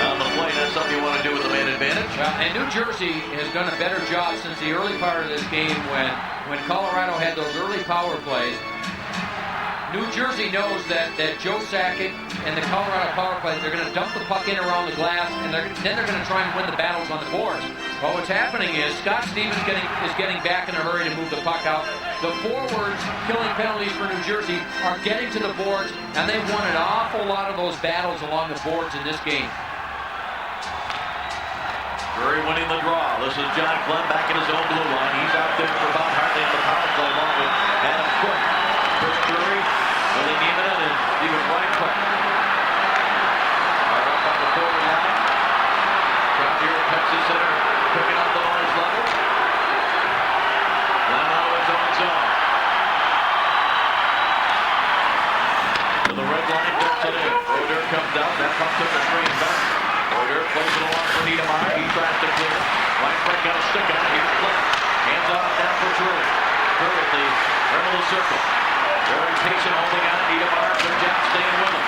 on the play. That's something you want to do with the man advantage. And New Jersey has done a better job since the early part of this game when Colorado had those early power plays. New Jersey knows that Joe Sakic and the Colorado power play, they're going to dump the puck in around the glass, and then they're going to try and win the battles on the boards. Well, what's happening is Scott Stevens is getting back in a hurry to move the puck out. The forwards killing penalties for New Jersey are getting to the boards, and they've won an awful lot of those battles along the boards in this game. Drury winning the draw. This is John Glenn back in his own blue line. He's out there for Bob Hartley on the power play along with Adam Foote. First Drury, Willie Nieminen, and Stephen Reinfeldt. Right up on the forward line. Crowd here at Pepsi Center picking up the noise level. Glenn out of his own zone. To the red line, puts it in. Brodeur comes out. That puck took a screen back. Brodeur plays it along for Niedermeyer. He tries to clear. Reinfeldt got a stick on it. Here's Flynn. Hands off down for Drury. Drury at the rim of the circle. Very patient holding on. Niedermeyer, good job staying with him.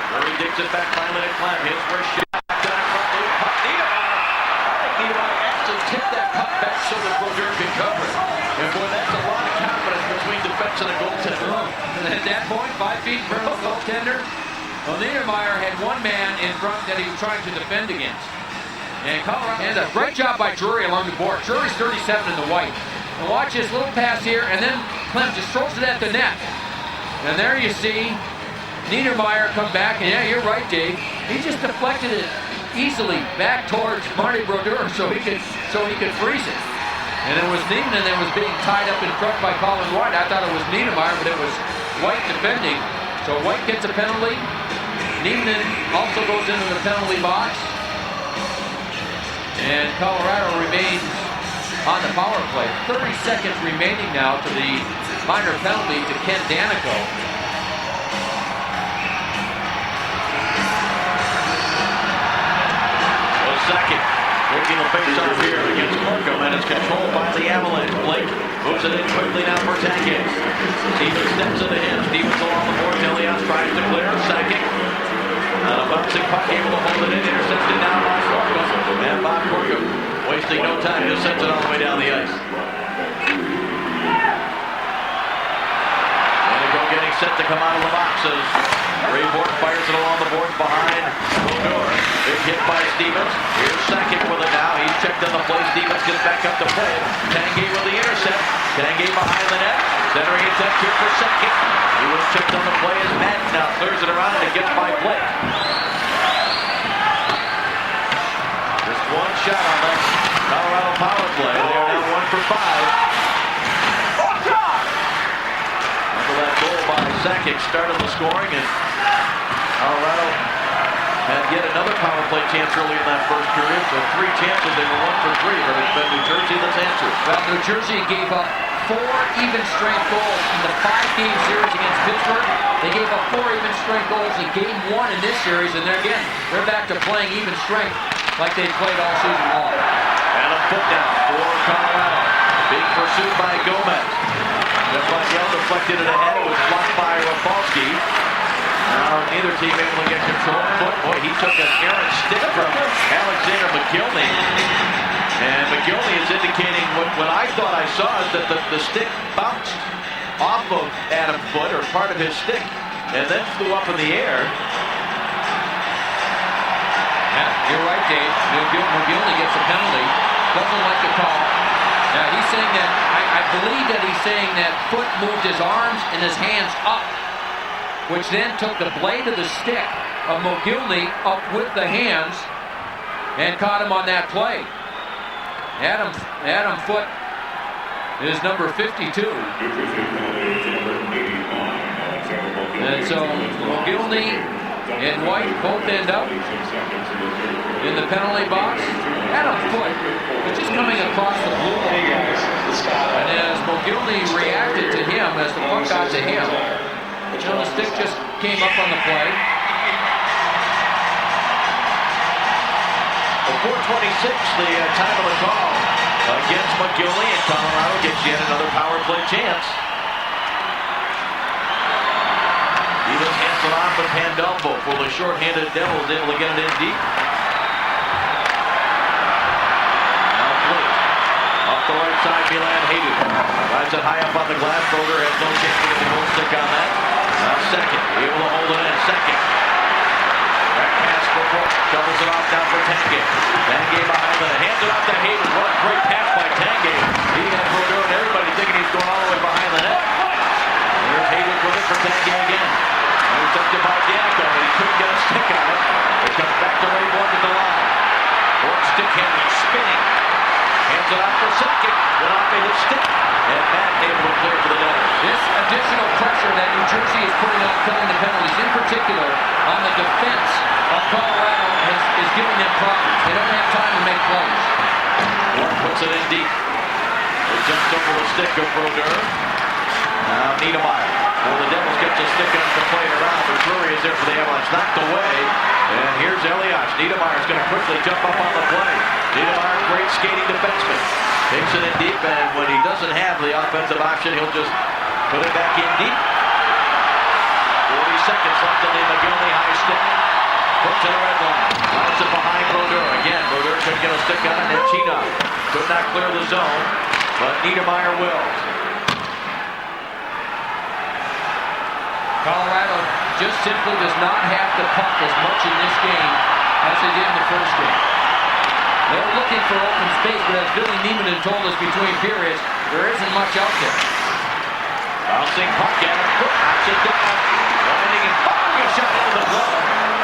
Drury digs it back finally to Clem. His first shot down in front. Loose puck. Niedermeyer. I think Niedermeyer actually tipped that puck back so that Brodeur can cover it. And boy, that's a lot of confidence between defense and a goaltender. And at that point, 5 feet in front of the goaltender, well, Niedermeyer had one man in front that he was trying to defend against. And Colorado, and a great job by Drury along the board. Drury's 37 in the white. And watch this little pass here, and then Clem just throws it at the net. And there you see Niedermeyer come back, and yeah, you're right, Dave. He just deflected it easily back towards Marty Brodeur so he could freeze it. And it was Nieminen that was being tied up in front by Colin White. I thought it was Niedermeyer, but it was White defending. So White gets a penalty. Nieminen also goes into the penalty box. And Colorado remains on the power play. 30 seconds remaining now to the minor penalty to Ken Danico. Second, taking the face-off here against Markham, and it's controlled by the Avalanche. Blake moves it in quickly now for Tankett. Stevens steps into him. Stevens along the board. Elias tries to clear. Sakic. And a bouncing puck able to hold it in. Intercepted down by Markham. And Bob Markham wasting no time. Just sends it all the way down the ice. Danico getting set to come out of the boxes. Rayborn fires it along the board behind Brodeur. Big hit by Stevens. Here's Sakic with it now. He's checked on the play. Stevens gets back up to play. Tanguay with the intercept. Tanguay behind the net. Centering it up here for Sakic. He was checked on the play as Madden now clears it around and it gets by Blake. Just one shot on that Colorado power play. They are now 1 for 5. After that goal by Sakic started the scoring, and Colorado had yet another power play chance early in that first period. So 3 chances, they were 1 for 3, but it's been New Jersey that's answered. Well, New Jersey gave up 4 even-strength goals in the 5-game series against Pittsburgh. They gave up 4 even-strength goals in Game 1 in this series, and they're back to playing even strength like they played all season long. And a foot down for Colorado. Big pursuit by Gomez. Just like Yell deflected it ahead. It was blocked by Rafalski. Now neither team able to get control. Foot, boy, he took an errant stick from Alexander McGillney. And McGillney is indicating what I thought I saw is that the stick bounced off of Adam Foote, or part of his stick, and then flew up in the air. Yeah, you're right, Dave. McGillney gets a penalty. Doesn't like the call. Now he's saying that, I believe that he's saying that Foote moved his arms and his hands up, which then took the blade of the stick of McGillney up with the hands and caught him on that play. Adam Foote is number 52. And so McGillney and White both end up in the penalty box. Adam Foote was just coming across the blue line. And as McGillney reacted to him, as the puck got to him, the stick just came up on the play. 4:26, the time of the call against McGillney, and Colorado gets yet another power play chance. Stevens hands it off, but Pandolfo for the short-handed Devils able to get it in deep. Now Blake up off the right side, Milan Haydu. Drives it high up on the glass. Brodeur has no chance to get the goal stick on that. Now second, able to hold it in. Second. Back pass for Brook. Doubles it off down for Tanguay. Tanguay behind the net. Hands it off to Haydu. What a great pass by Tanguay. He had Brodeur and everybody thinking he's going all the way behind the net. There's Haydu with it for Tanguay again. Intercepted by Diaco, but he couldn't get a stick on it. It comes back to Ray Bork at the line. Bork stick handling, spinning. Hands it off for second. Went off his stick. And Matt able to clear for the net. This additional pressure that New Jersey is putting on killing the penalties, in particular on the defense of Colorado, is giving them problems. They don't have time to make plays. Bork puts it in deep. It jumps over the stick of Brodeur. Now Niedermeyer. Well, the Devils get the stick on to play it around, but Drury is there for the Avalanche. Knocked away. And here's Elias. Niedermeyer's going to quickly jump up on the play. Niedermeyer, great skating defenseman. Takes it in deep, and when he doesn't have the offensive option, he'll just put it back in deep. 40 seconds left on the McGinley high stick. Put to the red line. Drives it behind Brodeur. Again, Brodeur couldn't get a stick on it, and Chino could not clear the zone, but Niedermeyer will. Colorado just simply does not have the puck as much in this game as they did in the first game. They're looking for open space, but as Billy Neiman had told us between periods, there isn't much out there. Bouncing puck at him, knocks it down, running and firing a shot into the glove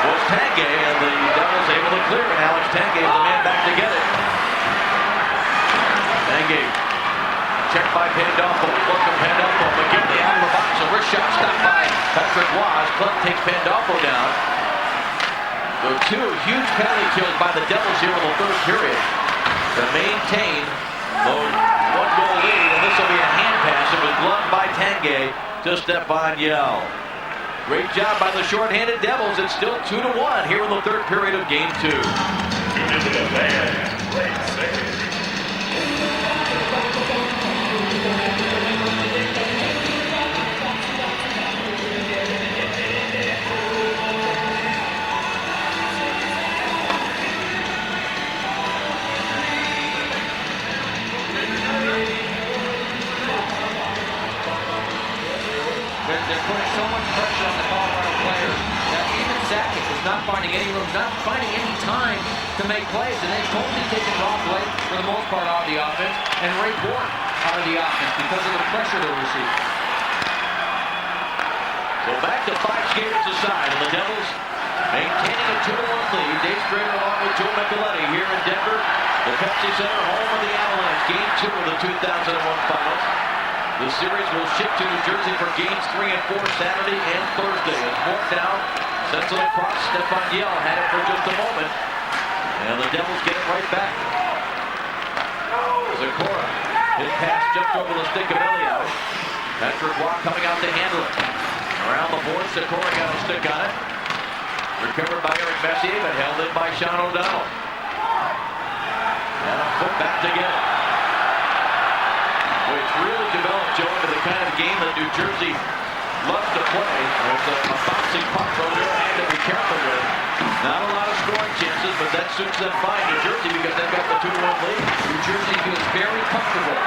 was Tanguay, and the Devils able to clear, and Alex Tanguay is the man back to get it. Tanguay checked by Pandolfo, look from Pandolfo, McGinley out of the box, a wrist shot stopped by Patrick Waz. Club takes Pandolfo down. The two huge penalty kills by the Devils here in the third period to maintain the one-goal lead, and this will be a hand pass. It was gloved by Tanguay to Stepan Yell. Great job by the short-handed Devils. It's still 2-1 here in the third period of Game 2. They're putting so much pressure on the Colorado players that even Sakic is not finding any room, not finding any time to make plays. And they've totally taken Rob Blake, for the most part, out of the offense, and Ray Bork out of the offense because of the pressure they're receiving. So back to 5 skaters aside, and the Devils maintaining a 2-1 lead. Dave Strader along with Joe Micheletti here in Denver. The Pepsi Center, home of the Avalanche. Game 2 of the 2001 Finals. The series will shift to New Jersey for Games 3 and 4 Saturday and Thursday. As Bork now sends it across. Stepan Yell had it for just a moment. And the Devils get it right back. Zakora, his pass jumped over the stick of Elliott. Patrick Waugh coming out to handle it. Around the board, Zakora got a stick on it. Recovered by Eric Messier, but held in by Sean O'Donnell. And a foot back to get it. It's really developed, Joe, into the kind of game that New Jersey loves to play. There's a bouncing puck Brodeur had to be careful with. Not a lot of scoring chances, but that suits them fine, New Jersey, because they've got the 2-1 lead. New Jersey feels very comfortable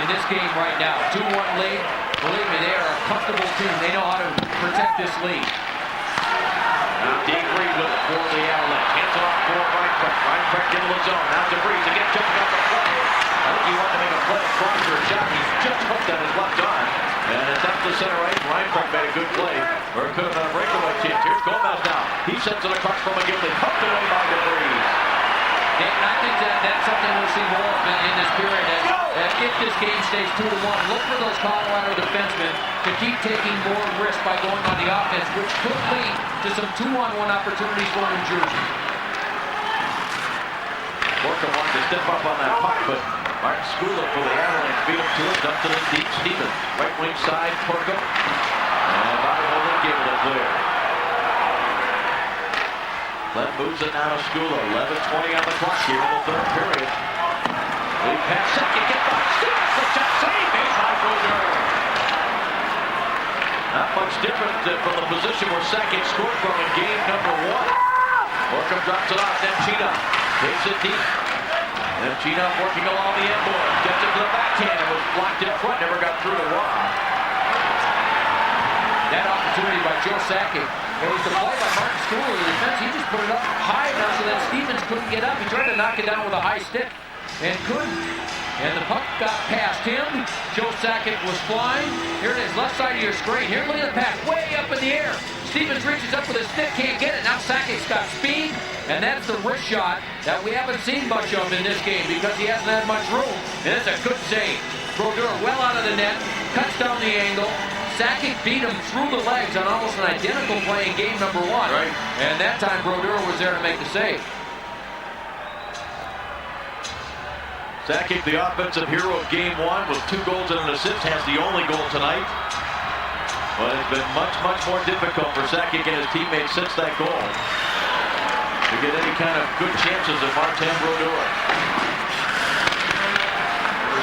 in this game right now. 2-1 lead. Believe me, they are a comfortable team. They know how to protect this lead. Now Dave Reed with it for the Avalanche. Hands it off for Reinfrecht. Reinfrecht into the zone. Now DeVries again jumping off the play. I think he wanted to make a play across for a shot. He's just hooked on his left arm. And it's up to center right. Reinfrecht made a good play. Or it could have been a breakaway chance. Here's Gomez now. He sends it across from McGinley. Hooked away by DeVries. And I think that's something we'll see more of in this period. That if this game stays 2-1, look for those Colorado defensemen to keep taking more risk by going on the offense, which could lead to some 2-on-1 opportunities for New Jersey. Borka wanted to step up on that puck, but Martin Skula for the Avalanche beat him to it. Dumped it in deep. Stevens, right wing side, Porco. And body holding, gave it a clear. Glenn moves it now to Skula. 11:20 on the clock here in the third period. Lead pass second, get by Stevens. The shot save, baseline Brodeur. Not much different from the position where Sakic scored from in game number 1. Borkham drops it off, then Chino takes it deep. And Gina working along the end board. Gets it to the backhand. It was blocked in front. Never got through to Rob. That opportunity by Joe Sakic. It was the play by Martin Stuhl in the defense. He just put it up high enough so that Stevens couldn't get up. He tried to knock it down with a high stick and couldn't. And the puck got past him. Joe Sakic was flying. Here it is, left side of your screen. Here, look at the pass, way up in the air. Stevens reaches up with his stick, can't get it. Now Sakic's got speed, and that's the wrist shot that we haven't seen much of in this game because he hasn't had much room. And it's a good save. Brodeur well out of the net, cuts down the angle. Sakic beat him through the legs on almost an identical play in game number 1. Right. And that time Brodeur was there to make the save. Sakic, the offensive hero of game 1 with 2 goals and an assist, has the only goal tonight. But it's been much, much more difficult for Sakic and his teammates since that goal to get any kind of good chances of Martin Brodeur.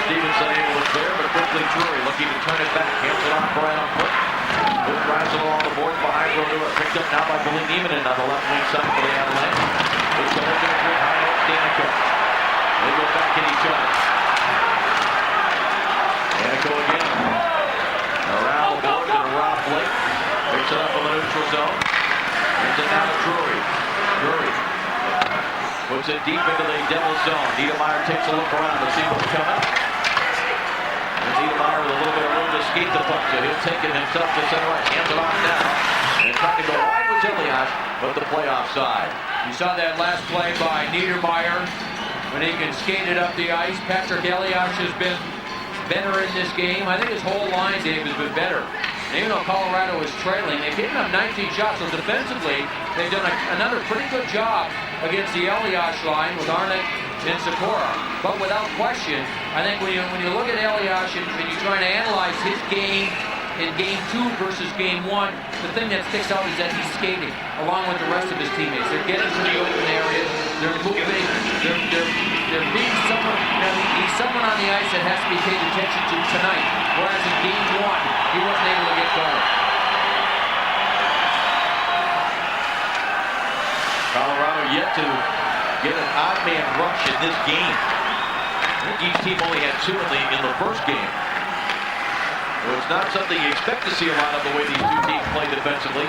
Stevenson able to clear, but quickly Drury looking to turn it back. Hands it off right on foot. Both drives it along the board behind Brodeur. Picked up now by Billy Niemanen on the left wing side for the Avalanche. It's the look at it high note Danico. They go back at each other. Danico again. Around the board and Rob Blake. Picks it up in the neutral zone. Gives it now to Drury. Drury puts it deep into the Devils zone. Niedermeyer takes a look around to see what's coming. And Niedermeyer with a little bit of room to skate the puck, so he'll take it himself to center right. Hands it off now. And trying to go wide with Elias, but the play offside. You saw that last play by Niedermeyer when he can skate it up the ice. Patrick Elias has been better in this game. I think his whole line, Dave, has been better. And even though Colorado is trailing, they've given up 19 shots. So defensively, they've done another pretty good job against the Elias line with Arnott and Sikora. But without question, I think when you look at Elias and you're trying to analyze his game in game 2 versus game 1, the thing that sticks out is that he's skating along with the rest of his teammates. They're getting to the open areas. They're moving. They're being someone. He's someone on the ice that has to be paid attention to tonight. Whereas in game 1, he wasn't able to get going. Colorado yet to get an odd man rush in this game. I think each team only had 2 in the first game. So it's not something you expect to see a lot of the way these 2 teams play defensively.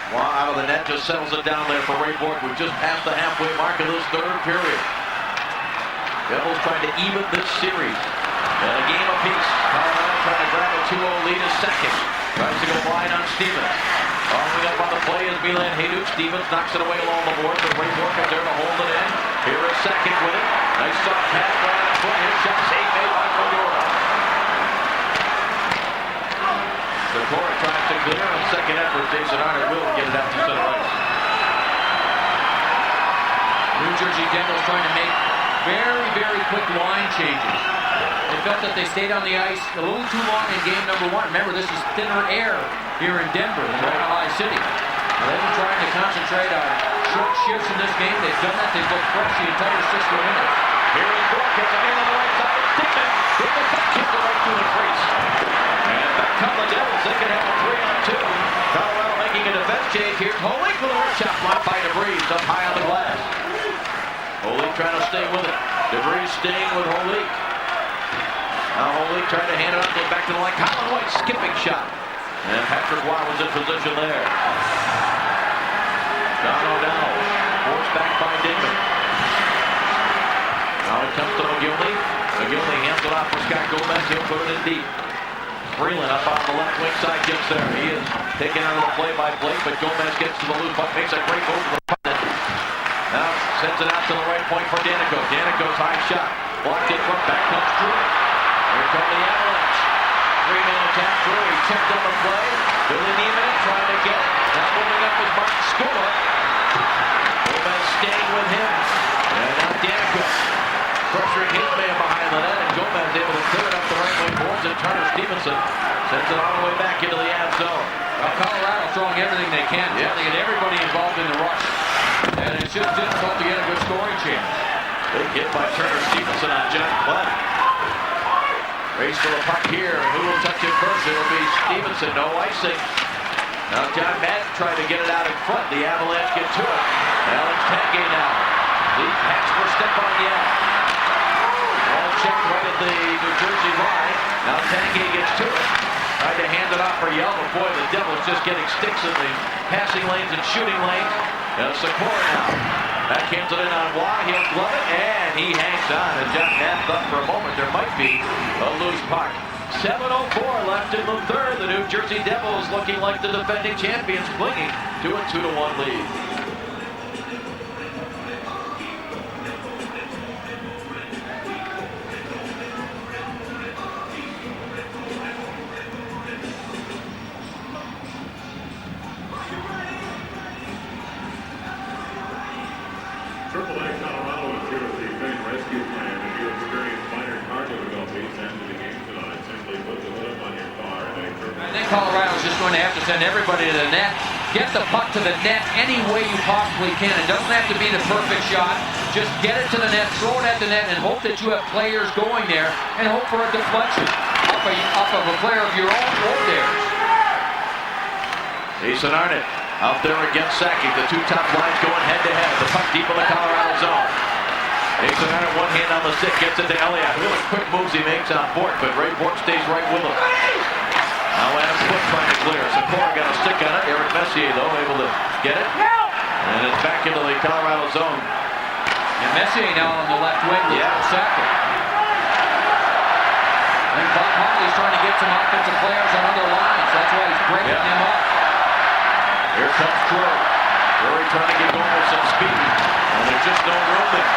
Well, out of the net, just settles it down there for Ray Bork. We've just passed the halfway mark of this 3rd period. Devils trying to even this series. And a game apiece. Colorado trying to grab a 2-0 lead as second. Tries to go wide on Stevens. Following up on the play is Milan Hajduk. Stevens knocks it away along the board, but Ray Bork is there to hold it in. Here is second with it. Nice soft pass right on foot. His shot save made by Brodeur. Sikora tries to clear on second effort. Jason Arnott will get it out to center ice. New Jersey Devils trying to make very, very quick line changes. They felt that they stayed on the ice a little too long in game number 1. Remember, this is thinner air here in Denver, in High City. They've been trying to concentrate on short shifts in this game. They've done that. They've looked fresh the entire 60 minutes. Here is Bork. Gets a man on the right side. Stevens with the back kick right through the crease. And back come the Devils. They can have a 3-on-2. Colorado making a defense change here. Holik with a wrist shot blocked by DeVries up high on the glass. Holik trying to stay with it. DeVries staying with Holik. Now Holik trying to hand it up, back to the line. Colin White skipping shot. And Patrick Waugh was in position there. John O'Donnell forced back by Damon. Now it comes to McGillney. McGillney hands it off for Scott Gomez. He'll put it in deep. Freeland up on the left wing side gets there. He is taken out of the play by Blake, but Gomez gets to the loose puck, makes a great move to the puck. Now sends it out to the right point for Danico. Danico's high shot. Blocked in front. Back comes Drury. Here come the Avalanche. 3-man attack. Drury checked on the play. Billy Niemanen trying to get it. Now moving up is Martin Skula. Gomez staying with him. And now Danico pressuring his man behind the net. And Gomez able to clear it up the right wing boards. And Turner Stevenson sends it all the way back into the ad zone. Well, Colorado throwing everything they can. Yeah. Trying to get everybody involved in the rush. And it's just difficult to get a good scoring chance. Big hit by Turner Stevenson on John Glenn. Race for the puck here. Who will touch it first? It'll be Stevenson. No icing. Now John Madden trying to get it out in front. The Avalanche get to it. Alex Tanguay now. Lead pass for Stepan Yell. Ball checked right at the New Jersey line. Now Tanguay gets to it. Tried to hand it off for Yell, but boy, the Devils just getting sticks in the passing lanes and shooting lanes. Sikora now. Backhands it in on Waugh. He'll glove it, and he hangs on. And John Madden thought for a moment there might be a loose puck. 7:04 left in the third. The New Jersey Devils looking like the defending champions, clinging to a 2-1 lead. Colorado's just going to have to send everybody to the net. Get the puck to the net any way you possibly can. It doesn't have to be the perfect shot. Just get it to the net, throw it at the net, and hope that you have players going there, and hope for a deflection off of a player of your own or theirs. Jason Arnott out there against Sakic. The two top lines going head-to-head. The puck deep in the Colorado zone. Jason Arnott, one hand on the stick, gets it to Elliott. Really quick moves he makes on Bork, but Ray Bork stays right with him. Now Adam Foote trying to clear. Sikora got a stick on it. Eric Messier, though, able to get it. And it's back into the Colorado zone. And Messier now on the left wing with Sakic. And Bob Hartley's trying to get some offensive players on other lines. That's why he's breaking them up. Here comes Drury. Drury trying to get going with some speed. And there's just no room there.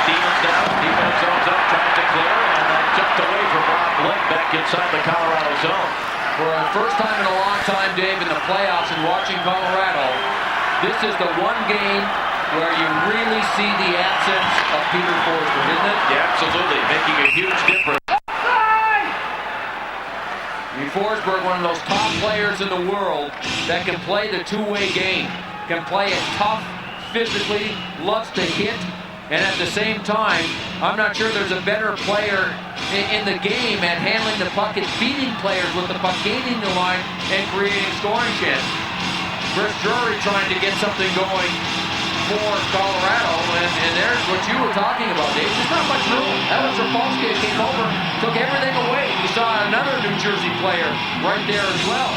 Stevens down. Defense zones up, trying to clear. And that jumped away from Rob Blake back inside the Colorado zone. For the first time in a long time, Dave, in the playoffs and watching Colorado, this is the one game where you really see the absence of Peter Forsberg, isn't it? Yeah, absolutely. Making a huge difference. Forsberg, one of those top players in the world that can play the two-way game, can play it tough, physically, loves to hit, and at the same time, I'm not sure there's a better player in the game at handling the puck and beating players with the puck, gaining the line, and creating scoring chances. Chris Drury trying to get something going for Colorado, and there's what you were talking about, Dave. There's not much room. Alex Rapolsky came over, took everything away. You saw another New Jersey player right there as well.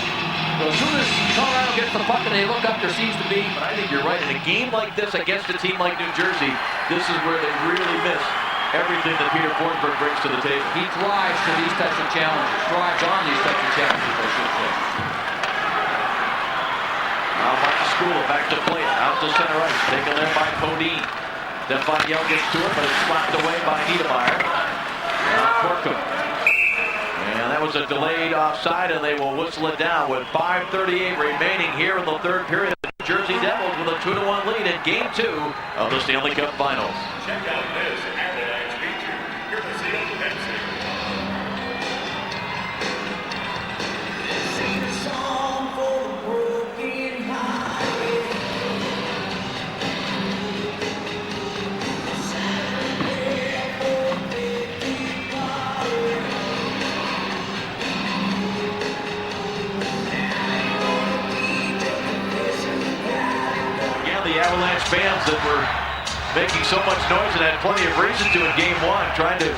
So as soon as Colorado gets the puck and they look up, there seems to be... But I think you're right. In a game like this against a team like New Jersey, this is where they really miss everything that Peter Forsberg brings to the table. He thrives to these types of challenges. Thrives on these types of challenges, I should say. Now Martin Skula back to play it. Out to center ice. Taken there by Podine. Stefan Yell gets to it, but it's slapped away by Niedermeyer. Now Korkum. And that was a delayed offside, and they will whistle it down with 5:38 remaining here in the third period. The New Jersey Devils with a 2-1 lead in Game 2 of the Stanley Cup Finals. Check out this Avalanche feature, courtesy of Pepsi. Sing a song for the broken hearted. Saturday for the party. The Avalanche fans that were making so much noise and had plenty of reason to in Game 1, trying to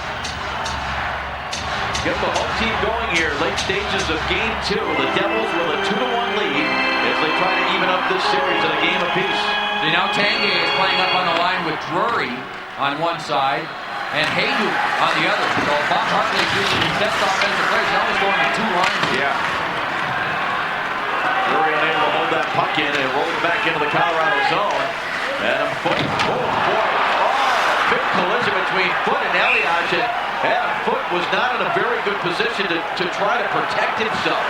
get the home team going here. Late stages of Game 2. The Devils with a 2-1 lead as they try to even up this series in a game apiece. So now Tanguay is playing up on the line with Drury on one side and Haydu on the other. So Bob Hartley's using his best offensive players. Now he's going to two lines. Yeah. Drury unable to hold that puck in and roll it back into the Colorado zone. And a foot. Oh, boy. Oh, big collision between Foote and Elias. And Foote was not in a very good position to try to protect himself.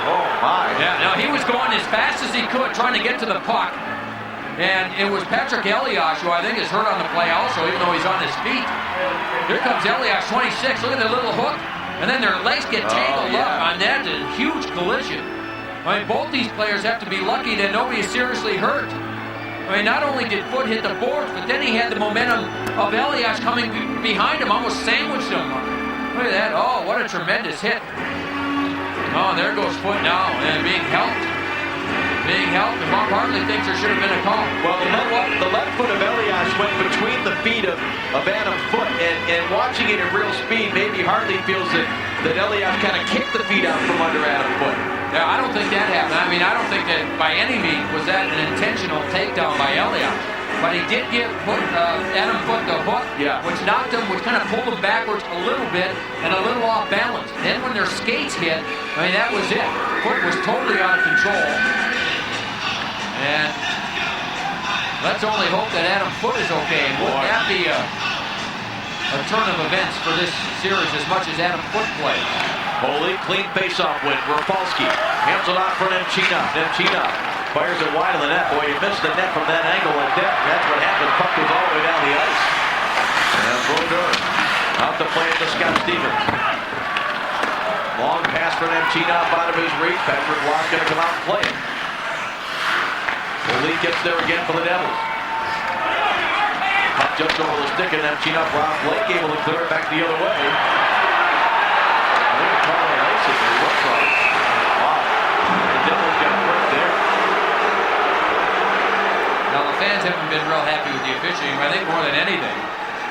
Oh, my. Yeah, no, he was going as fast as he could, trying to get to the puck. And it was Patrick Elias, who I think is hurt on the play also, even though he's on his feet. Here comes Elias, 26. Look at the little hook. And then their legs get tangled up on that. A huge collision. I mean, both these players have to be lucky that nobody is seriously hurt. I mean, not only did Foote hit the boards, but then he had the momentum of Elias coming behind him, almost sandwiched him. Look at that. Oh, what a tremendous hit. Oh, there goes Foot now, and being helped. And Bob Hartley thinks there should have been a call. Well, the left foot of Elias went between the feet of Adam Foote, and watching it at real speed, maybe Hartley feels that Elias kind of kicked the feet out from under Adam Foote. Yeah, I don't think that happened. I mean, I don't think that by any means was that an intentional takedown by Elias. But he did give Adam Foote the hook, which knocked him, which kind of pulled him backwards a little bit and a little off balance. Then when their skates hit, I mean, that was it. Foote was totally out of control. And let's only hope that Adam Foote is okay. And wouldn't that be a turn of events for this series as much as Adam Foote plays? Holy, clean face-off win. Rapolsky hands it off for Nemchina. Nemchina fires it wide of the net. Boy, he missed the net from that angle at depth. That's what happened. Puck was all the way down the ice. And Brodeur out to play it to Scott Stevens. Long pass for Nemchina out of his reach. Patrick Roy's going to come out and play it. The lead gets there again for the Devils. Puck just over the stick and Nemchina. Rob Blake able to clear it back the other way. I think it's probably ice if it looks like. Wow. The Devils got it right there. Now the fans haven't been real happy with the officiating, but I think more than anything,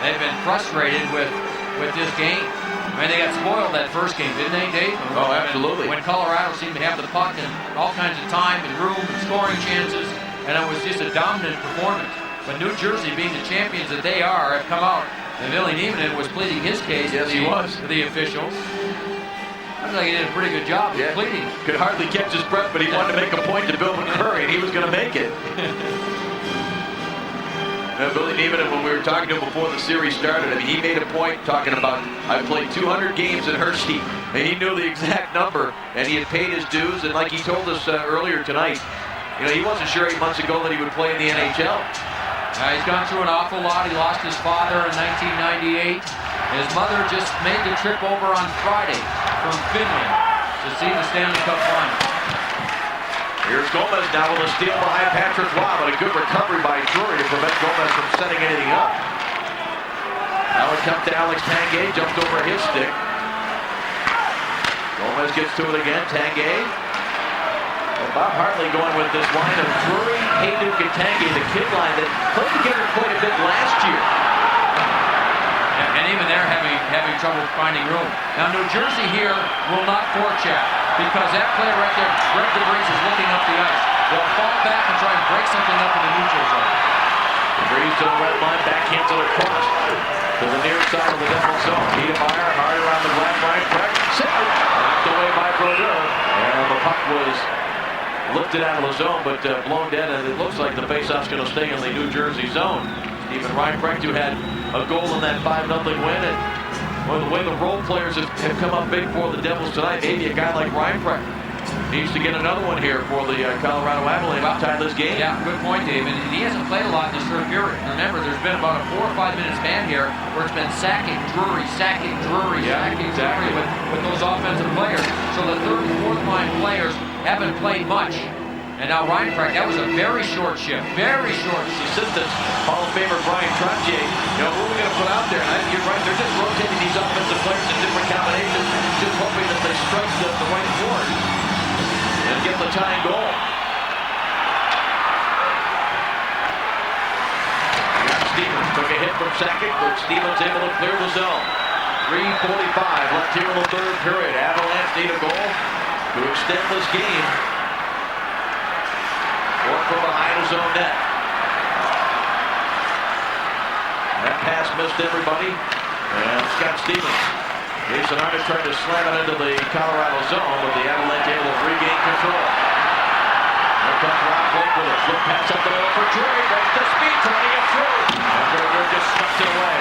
they've been frustrated with this game. I mean, they got spoiled that first game, didn't they, Dave? Oh, absolutely. When Colorado seemed to have the puck and all kinds of time and room and scoring chances, and it was just a dominant performance. But New Jersey, being the champions that they are, have come out. And Billy Niemanen was pleading his case to the officials. I feel like he did a pretty good job of pleading. Could hardly catch his breath, but he wanted to make a point to Bill McCurry, and he was going to make it. Billy Niemanen, when we were talking to him before the series started, I mean, he made a point talking about, I played 200 games in Hershey, and he knew the exact number, and he had paid his dues, and like he told us earlier tonight, you know, he wasn't sure 8 months ago that he would play in the NHL. He's gone through an awful lot. He lost his father in 1998. His mother just made the trip over on Friday from Finland to see the Stanley Cup final. Here's Gomez now with a steal behind Patrick Roy, but a good recovery by Drury to prevent Gomez from setting anything up. Now it comes to Alex Tanguay, jumped over his stick. Gomez gets to it again, Tanguay. Well, Bob Hartley going with this line of Drury, Hayduk, and Tanguay, the kid line that played together quite a bit last year. And even they're having trouble finding room. Now New Jersey here will not forecheck because that player right there, Greg DeVries, is looking up the ice. They'll fall back and try and break something up in the neutral zone. DeVries to the red line, backhands it across to the near side of the Devils zone. Niedermeyer hard around the black line, correct. Knocked away by Brodeur, and the puck was lifted out of the zone, but blown dead, and it looks like the faceoff's going to stay in the New Jersey zone. Even Ryan Precht, who had a goal in that 5-0 win, and well, the way the role players have come up big for the Devils tonight, maybe a guy like Ryan Precht needs to get another one here for the Colorado Avalanche to tie this game. Yeah, good point, Dave. And he hasn't played a lot in this third period. Remember, there's been about a 4 or 5 minute span here where it's been sacking Drury with those offensive players. So the third and fourth line players haven't played much. And now Ryan Precht, that was a very short shift. Very short shift. Assistant Hall of Famer Brian Trottier, you know, who are we going to put out there? And you're right, they're just rotating these offensive players in different combinations, just hoping that they strike the right chord and get the tying goal. Stevens took a hit from Sakic, but Stevens able to clear the zone. 3:45 left here in the third period. Avalanche need a goal to extend this game. Or from behind his own net. That pass missed everybody. And Scott Stevens. Jason Arnott tried to slam it into the Colorado zone, but the Avalanche able to regain control. Here comes Rob Blake with a flip pass up the middle for Drury. Breaks the speed, trying to get through. And Brodeur just swept it away.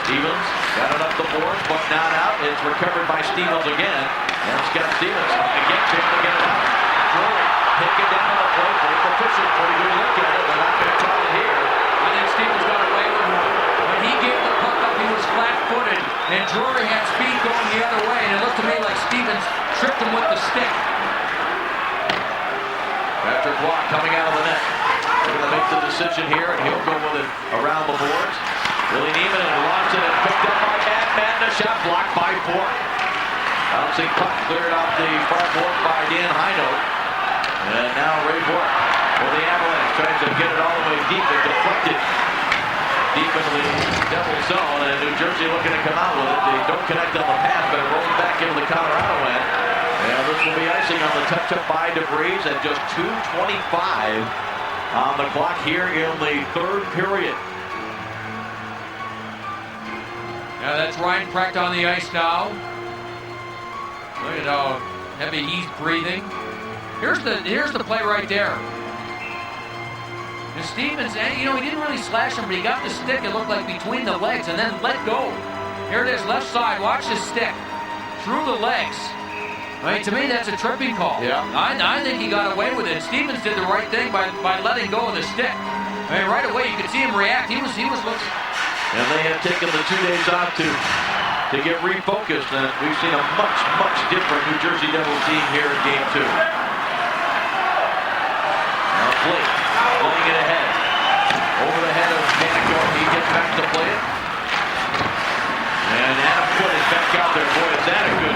Stevens got it up the boards, but not out. It's recovered by Stevens again. And Scott Stevens again trying to get it out. Drury taking down on the plate. Pretty proficient. Pretty good look at it. They're not going to call it here. I think Stevens got away with one. When he gave the puck up, he was flat-footed. And Drury had speed going the other way. And it looked to me like Stevens tripped him with the stick. Patrick Roy coming out of the net. They're going to make the decision here, and he'll go with it around the boards. Billy Niemanen lost it and picked up by Matt Madden. A shot blocked by Bourque. bouncing puck cleared off the far board by Dan Hinote. And now Ray Bork for the Avalanche tries to get it all the way deep and deflected deep into the Devil zone, and New Jersey looking to come out with it. They don't connect on the pass, but it rolls back into the Colorado end. And this will be icing on the touch-up by DeVries at just 2:25 on the clock here in the third period. Yeah, that's Ryan Precht on the ice now. Look at how heavy he's breathing. Here's the play right there. And Stevens, he didn't really slash him, but he got the stick, it looked like between the legs, and then let go. Here it is, left side, watch the stick. Through the legs. I mean, to me, that's a tripping call. Yeah. I think he got away with it. Stevens did the right thing by letting go of the stick. I mean, right away, you could see him react. He was looking. And they have taken the 2 days off to get refocused, and we've seen a much, much different New Jersey Devils team here in Game 2. Now Blake playing it ahead. Over the head of Panico. He gets back to play it. And Adam Foote is back out there. Boy, is that a good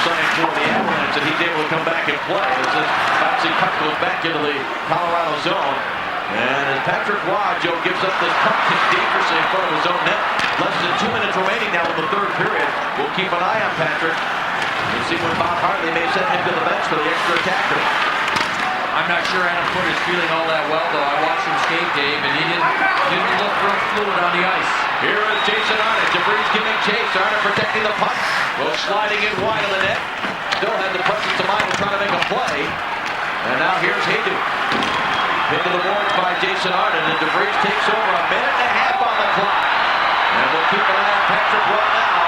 sign for the Avalanche that he's able to come back and play. As this bouncing puck goes back into the Colorado zone. And as Patrick Waugh, Joe, gives up this puck dangerously in front of his own net. Less than 2 minutes remaining now in the third period. We'll keep an eye on Patrick. And see when Bob Hartley may send him to the bench for the extra attacker. I'm not sure Adam Foote is feeling all that well, though. I watched him skate, Dave, and he didn't look real fluid on the ice. Here is Jason Arnott. DeVries giving chase. Arnott protecting the puck. Well, sliding in wide of the net. Still had the presence of mind to try to make a play. And now here's Haydu. Into the boards by Jason Arnott, and DeVries takes over. A minute and a half on the clock. And we'll keep an eye on Patrick Waugh now.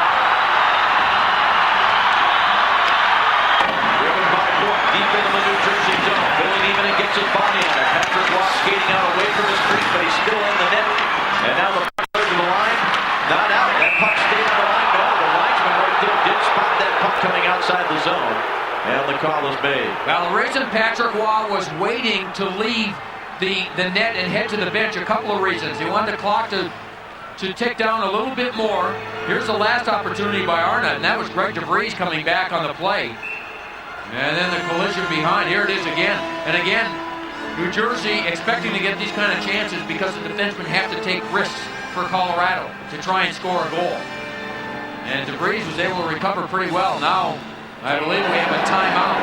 Driven by Bork deep into the New Jersey zone. Billy Neiman gets his body on it. Patrick Waugh skating out away from his crease, but he's still in the net. And now the puck goes to the line. Not out. That puck stayed on the line. No, the linesman right there did spot that puck coming outside the zone. And the call is made. Well, the reason Patrick Waugh was waiting to leave the net and head to the bench, a couple of reasons. He wanted the clock to tick down a little bit more. Here's the last opportunity by Arnott, and that was Greg DeVries coming back on the play. And then the collision behind. Here it is again. And again, New Jersey expecting to get these kind of chances because the defensemen have to take risks for Colorado to try and score a goal. And DeVries was able to recover pretty well. Now, I believe we have a timeout.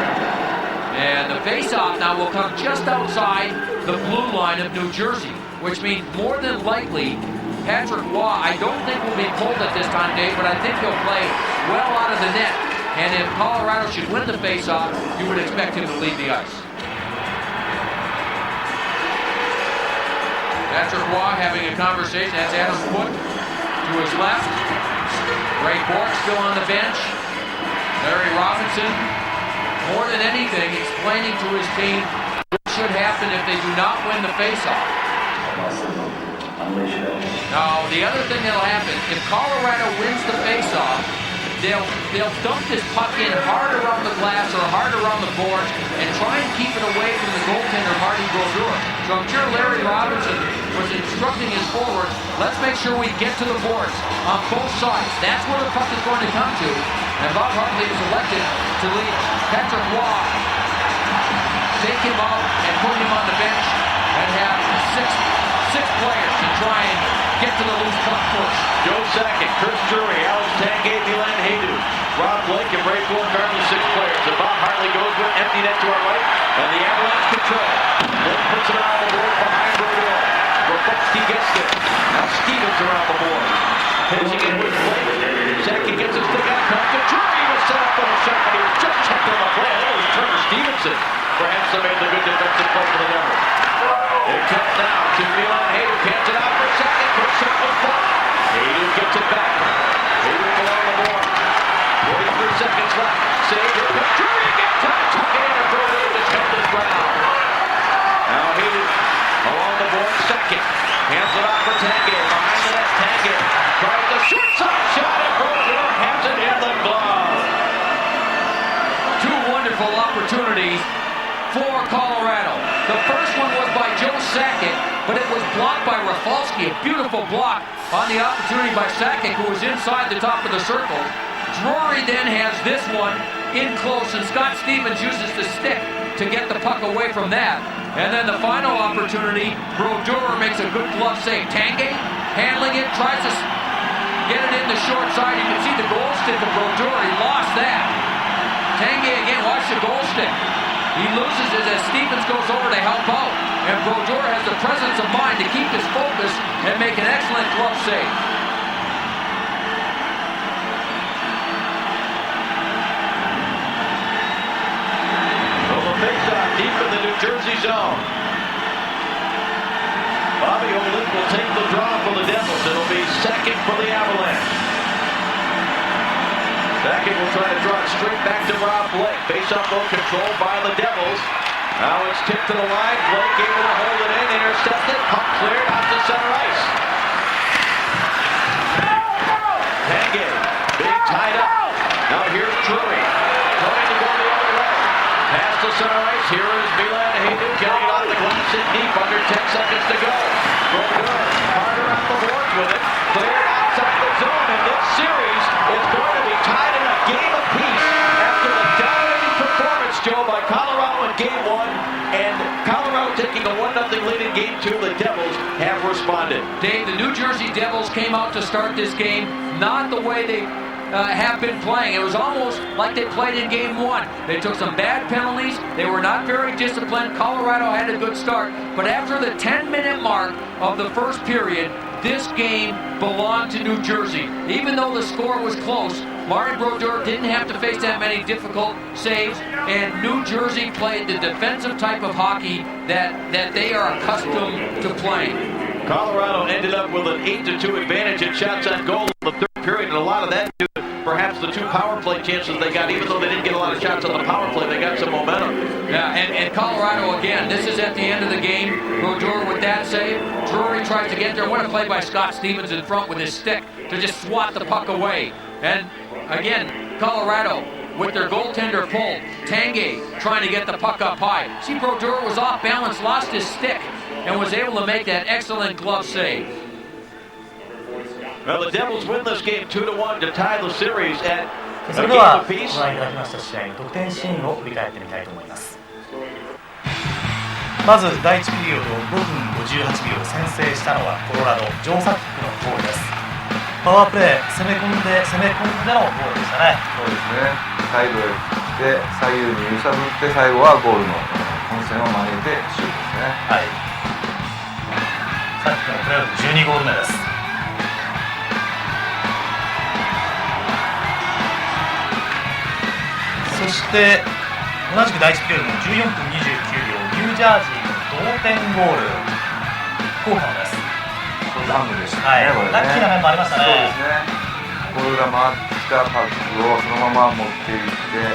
And the face-off now will come just outside the blue line of New Jersey, which means more than likely Patrick Waugh, I don't think will be pulled at this time, Dave, but I think he'll play well out of the net. And if Colorado should win the face-off, you would expect him to leave the ice. Patrick Waugh having a conversation. That's Adam Foote to his left. Ray Bork still on the bench. Larry Robinson, more than anything, explaining to his team what should happen if they do not win the faceoff. Now, the other thing that'll happen, if Colorado wins the faceoff, they'll dump this puck in hard around the glass or hard around the boards and try and keep it away from the goaltender, Marty Brodeur. So I'm sure Larry Robinson was instructing his forwards, let's make sure we get to the boards on both sides. That's where the puck is going to come to. And Bob Hartley was elected to lead Patrick Waugh, take him out and put him on the bench and have six players to try and get to the loose puck push. Joe Sakic, Chris Drury, Alex Tanguay, Milan Haydu, Rob Blake, and Ray Bork are the 6 players. And Bob Hartley goes with empty net to our right, and the Avalanche control. Blake puts it around the board behind Brodeur. Rafalski gets there. Now Stevens around the board. Pitching in with Blake. Sakic gets his stick out. Comes to Drury. He was set up on a shot, but he was just checked on the play. That was Turner Stevenson. Perhaps they made the good defensive play for the Devils. It comes down to Milan Haydu. Cans it out for a second. Quick shot with Funk. Haydu gets it back. Haydu along the board. 43 seconds left. Save. Here comes Drury again. Time to tuck it in and throw it in. Just held his ground. Now Haydu along the board. Second. Hands it off for Tanguay. Behind the net. Tanguay tries the short side shot and Brodeur has it in the glove. 2 wonderful opportunities for Colorado. The first one was by Joe Sakic, but it was blocked by Rafalski. A beautiful block on the opportunity by Sakic, who was inside the top of the circle. Drury then has this one in close, and Scott Stevens uses the stick to get the puck away from that. And then the final opportunity, Brodeur makes a good glove save. Tanguay handling it, tries to get it in the short side. You can see the goal stick of Brodeur. He lost that. Tanguay again, watch the goal stick. He loses it as Stevens goes over to help out. And Brodeur has the presence of mind to keep his focus and make an excellent glove save. Face-off deep in the New Jersey zone. Bobby Olin will take the draw for the Devils. It'll be second for the Avalanche. Second will try to draw it straight back to Rob Blake. Face-off goal controlled by the Devils. Now it's tipped to the line. Blake able to hold it in, intercepted, puck cleared out to center ice. Tanguay, big tied up. Now here's Drury. Trying to go the other way. Pass to center ice. Here is Milan Hayduk getting it off the glass in deep. Under 10 seconds to go. Brodeur hard around the boards with it. Cleared outside the zone. And this series is going to be tied in a game apiece after the dominating performance, Joe, by Colorado in Game 1. And Colorado taking a 1-0 lead in Game 2. The Devils have responded. Dave, the New Jersey Devils came out to start this game not the way they have been playing. It was almost like they played in Game 1. They took some bad penalties. They were not very disciplined. Colorado had a good start. But after the 10-minute mark of the first period, this game belonged to New Jersey. Even though the score was close, Martin Brodeur didn't have to face that many difficult saves, and New Jersey played the defensive type of hockey that they are accustomed to playing. Colorado ended up with an 8-2 advantage in shots on goal in the third period, and a lot of that due to perhaps the 2 power play chances they got. Even though they didn't get a lot of shots on the power play, they got some momentum. Yeah, and Colorado again, this is at the end of the game. Brodeur with that save. Drury tries to get there. What a play by Scott Stevens in front with his stick to just swat the puck away. And again, Colorado with their goaltender pulled. Tanguay trying to get the puck up high. See, Brodeur was off balance, lost his stick, and was able to make that excellent glove save. Well, the Devils win this game 2-1 to tie the series at a それ game では apiece. ご覧いただきました試合の得点シーンを振り返ってみたいと思います。まず第1ピリオド5分58秒先制したのはコロラドジョー・サキックのゴールです。パワープレー攻め込んでのゴールでしたね。そうですね。サイドへ振って左右に揺さぶって最後はゴールの混戦を招いてシュートですね。はい。サキックのプレーオフ12ゴール目です。そして同じく第1ピリオドの14分29秒ニュージャージーの同点ゴール後半です。ハムでしたはい、ね、これね。ラッキーな面もありましたね。そうですね。ボールが回ってきたパックをそのまま持っていって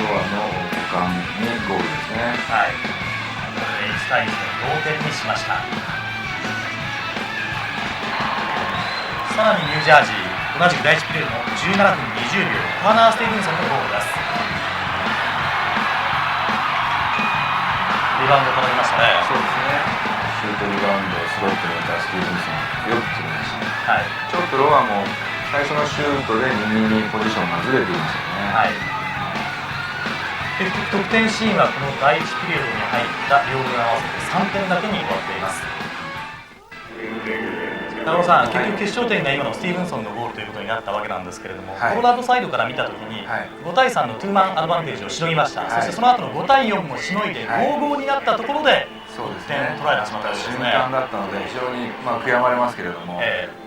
ドアの股間にゴールですね。はい。これで1対1の同点にしました。さらにニュージャージー同じく第1ピリオドの17分20秒ターナー・スティーブンソンのゴールです。リバウンド取りましたね。そうですね。シュートリバウンドをスロットに出スティーブンソンよく決めました。はい。ちょっとロアも最初のシュートで右にポジションがずれていましたね。はい。結局得点シーンはこの第1ピリオドに入った両軍合わせて3点だけに終わっています。中野さん、結局決勝点が今のスティーブンソンのゴールということになったわけなんですけれども、コロラドサイドから見たときに5対3のトゥーマンアドバンテージをしのぎました。そしてその後の5対4もしのいで 5-5 になったところでそうです点を取られてしまったわけですね。瞬間だったので非常に悔やまれますけれども、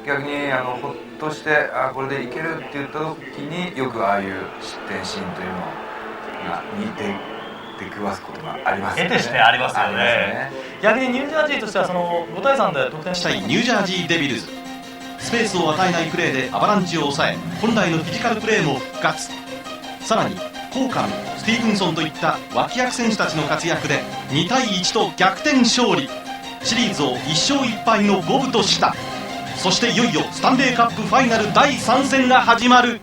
逆にほっとしてこれでいけるって言った時によくああいう失点シーンというのが似て出くわすことがありますよね。得てしてありますよね。逆にニュージャージーとしてはその5対3で得点したいニュージャージーデビルズ。スペースを与えないプレーでアバランチを抑え、本来のフィジカルプレーも復活。さらにコーカン、スティーブンソンといった脇役選手たちの活躍で2対1と逆転勝利。シリーズを1勝1敗の五分とした。そしていよいよスタンレーカップファイナル第3戦が始まる。